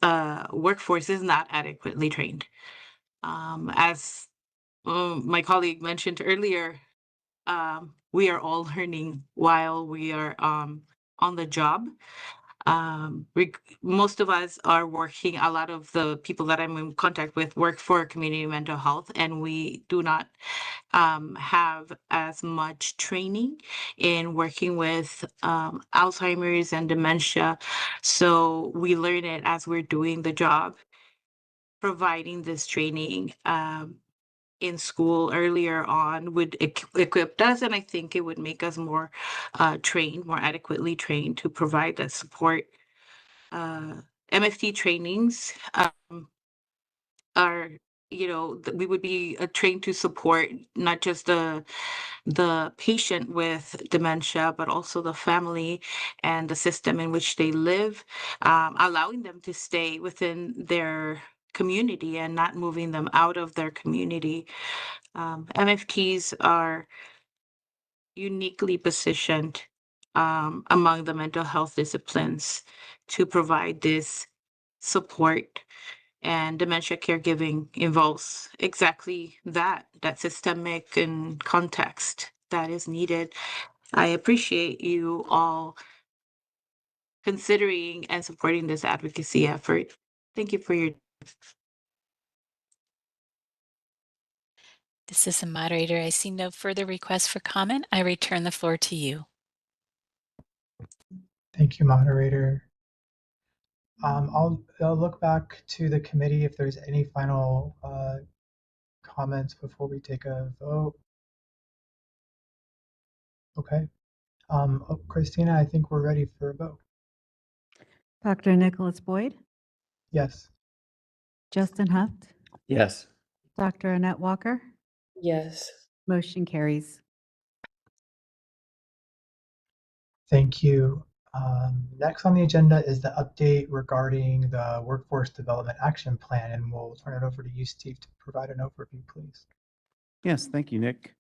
workforce is not adequately trained. As my colleague mentioned earlier, we are all learning while we are on the job. Most of us are working, a lot of the people that I'm in contact with work for community mental health, and we do not have as much training in working with Alzheimer's and dementia. So we learn it as we're doing the job. Providing this training in school earlier on would equip us, and I think it would make us more trained, more adequately trained to provide that support. MFT trainings are, we would be trained to support not just the patient with dementia, but also the family and the system in which they live, allowing them to stay within their community and not moving them out of their community. MFTs are uniquely positioned among the mental health disciplines to provide this support, and dementia caregiving involves exactly that systemic and context that is needed. I appreciate you all considering and supporting this advocacy effort. Thank you for your This is the moderator. I see no further requests for comment. I return the floor to you. Thank you, moderator. I'll look back to the committee if there's any final comments before we take a vote. Okay. Christina, I think we're ready for a vote. Dr. Nicholas Boyd, Yes. Justin Huft, Yes. Dr. Annette Walker, Yes. motion carries. Thank you. Next on the agenda is the update regarding the Workforce Development Action Plan, and we'll turn it over to you, Steve, to provide an overview, please. Yes, thank you, Nick.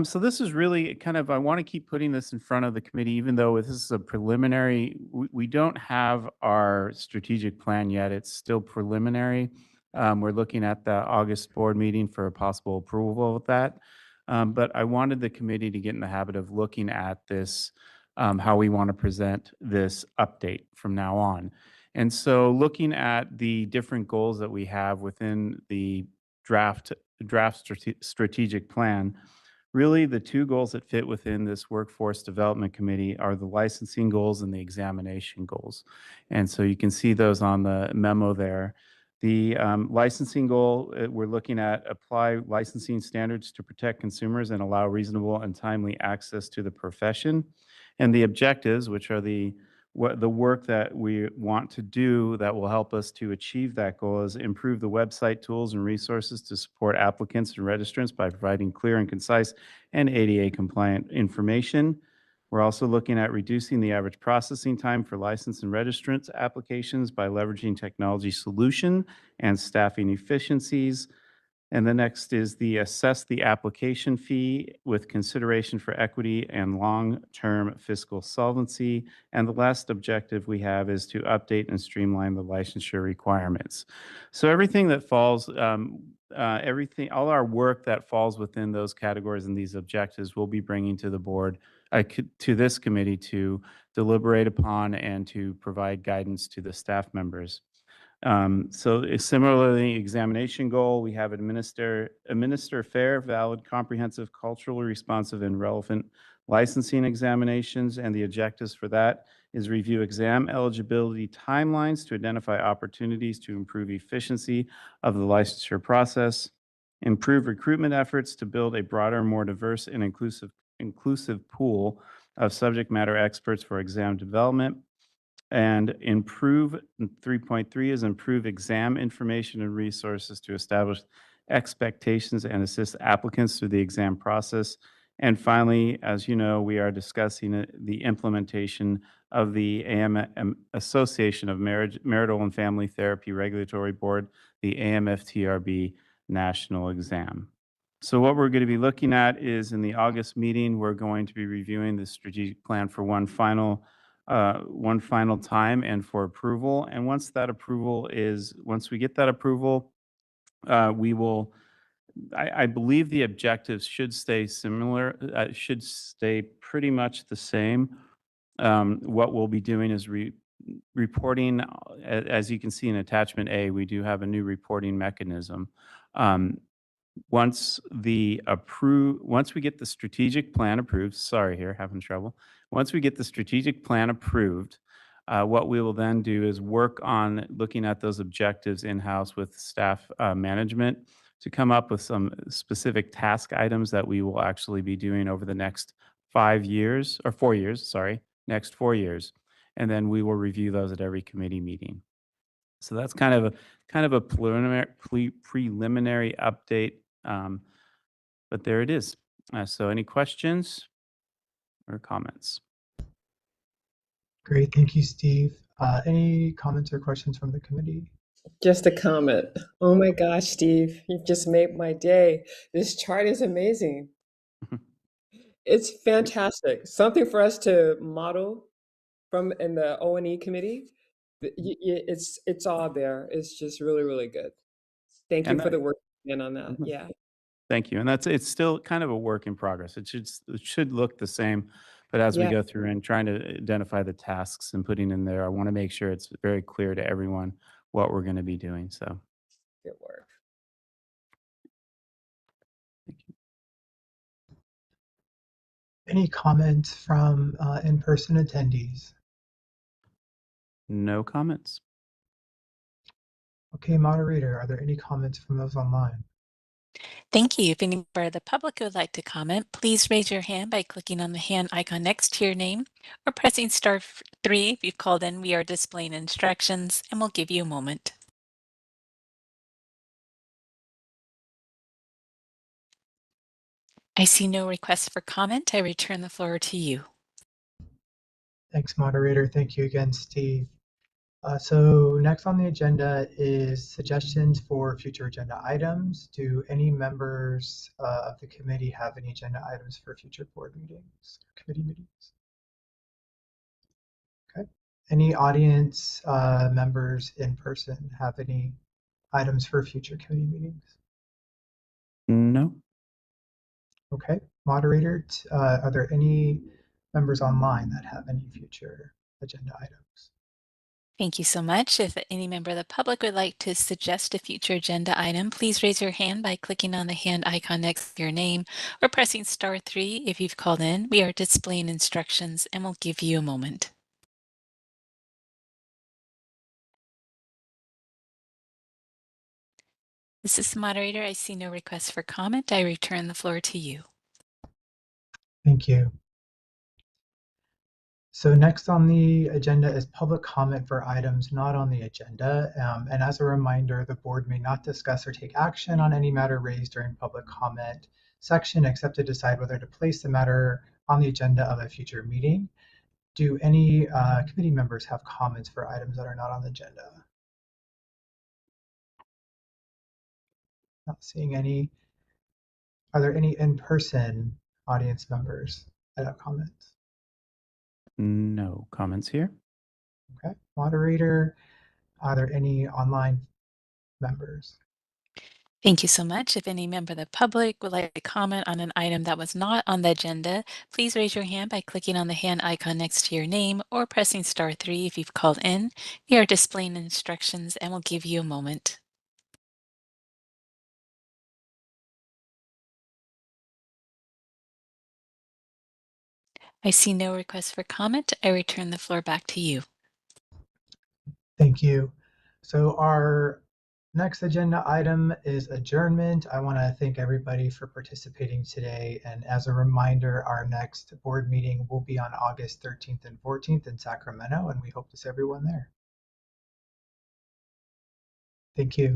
So this is really kind of, I want to keep putting this in front of the committee, even though this is a preliminary, we don't have our strategic plan yet. It's still preliminary. We're looking at the August board meeting for a possible approval of that. But I wanted the committee to get in the habit of looking at this, how we want to present this update from now on. And so looking at the different goals that we have within the strategic plan, really the two goals that fit within this workforce development committee are the licensing goals and the examination goals. And so you can see those on the memo there. The licensing goal, we're looking at apply licensing standards to protect consumers and allow reasonable and timely access to the profession. And the objectives, which are the work that we want to do that will help us to achieve that goal, is improve the website tools and resources to support applicants and registrants by providing clear and concise and ADA compliant information. We're also looking at reducing the average processing time for license and registrants applications by leveraging technology solution and staffing efficiencies. And the next is the assess the application fee with consideration for equity and long-term fiscal solvency. And the last objective we have is to update and streamline the licensure requirements. So everything that falls, all our work that falls within those categories and these objectives we'll be bringing to the board, to this committee to deliberate upon and to provide guidance to the staff members. Similarly, examination goal, we have administer fair, valid, comprehensive, culturally responsive, and relevant licensing examinations. And the objectives for that is review exam eligibility timelines to identify opportunities to improve efficiency of the licensure process, improve recruitment efforts to build a broader, more diverse, and inclusive pool of subject matter experts for exam development, and improve, 3.3 is improve exam information and resources to establish expectations and assist applicants through the exam process. And finally, as you know, we are discussing the implementation of the Association of Marital and Family Therapy Regulatory Board, the AMFTRB National Exam. So what we're going to be looking at is in the August meeting, we're going to be reviewing the strategic plan for one final time and for approval. And once we get that approval, we will, I believe the objectives should stay similar, should stay pretty much the same. What we'll be doing is reporting, as you can see in attachment A, we do have a new reporting mechanism. Once we get the strategic plan approved, sorry here, having trouble. Once we get the strategic plan approved, what we will then do is work on looking at those objectives in-house with staff management to come up with some specific task items that we will actually be doing over the next 4 years, next 4 years. And then we will review those at every committee meeting. So that's kind of a preliminary update, but there it is. So any questions or comments? Great, thank you, Steve. Any comments or questions from the committee? Just a comment. Oh my gosh, Steve, you've just made my day. This chart is amazing. It's fantastic. Something for us to model from in the O&E committee. It's all there. It's just really, really good. Thank you And for the work in on that. Yeah. Thank you. And it's still kind of a work in progress. It should look the same, but as we Yeah. go through and trying to identify the tasks and putting in there, I want to make sure it's very clear to everyone what we're going to be doing. So Good work. Any comments from in-person attendees? no comments. Okay, moderator, are there any comments from those online? Thank you. If any member of the public would like to comment, please raise your hand by clicking on the hand icon next to your name or pressing *3 if you've called in. We are displaying instructions and we'll give you a moment. I see no requests for comment. I return the floor to you. Thanks, moderator. Thank you again, Steve. So next on the agenda is suggestions for future agenda items. Do any members of the committee have any agenda items for future board meetings, committee meetings? Okay. Any audience members in person have any items for future committee meetings? No. Okay, moderator, are there any members online that have any future agenda items? Thank you so much. If any member of the public would like to suggest a future agenda item, please raise your hand by clicking on the hand icon next to your name or pressing *3 if you've called in. We are displaying instructions and we'll give you a moment. This is the moderator. I see no requests for comment. I return the floor to you. Thank you. So next on the agenda is public comment for items not on the agenda. And as a reminder, the board may not discuss or take action on any matter raised during public comment section, except to decide whether to place the matter on the agenda of a future meeting. Do any committee members have comments for items that are not on the agenda? Not seeing any. Are there any in-person audience members that have comments? No comments here. Okay, moderator, are there any online members? Thank you so much. If any member of the public would like to comment on an item that was not on the agenda, please raise your hand by clicking on the hand icon next to your name or pressing *3 if you've called in. We are displaying instructions and we'll give you a moment. I see no requests for comment. I return the floor back to you. Thank you. So our next agenda item is adjournment. I want to thank everybody for participating today. And as a reminder, our next board meeting will be on August 13th and 14th in Sacramento, and we hope to see everyone there. Thank you.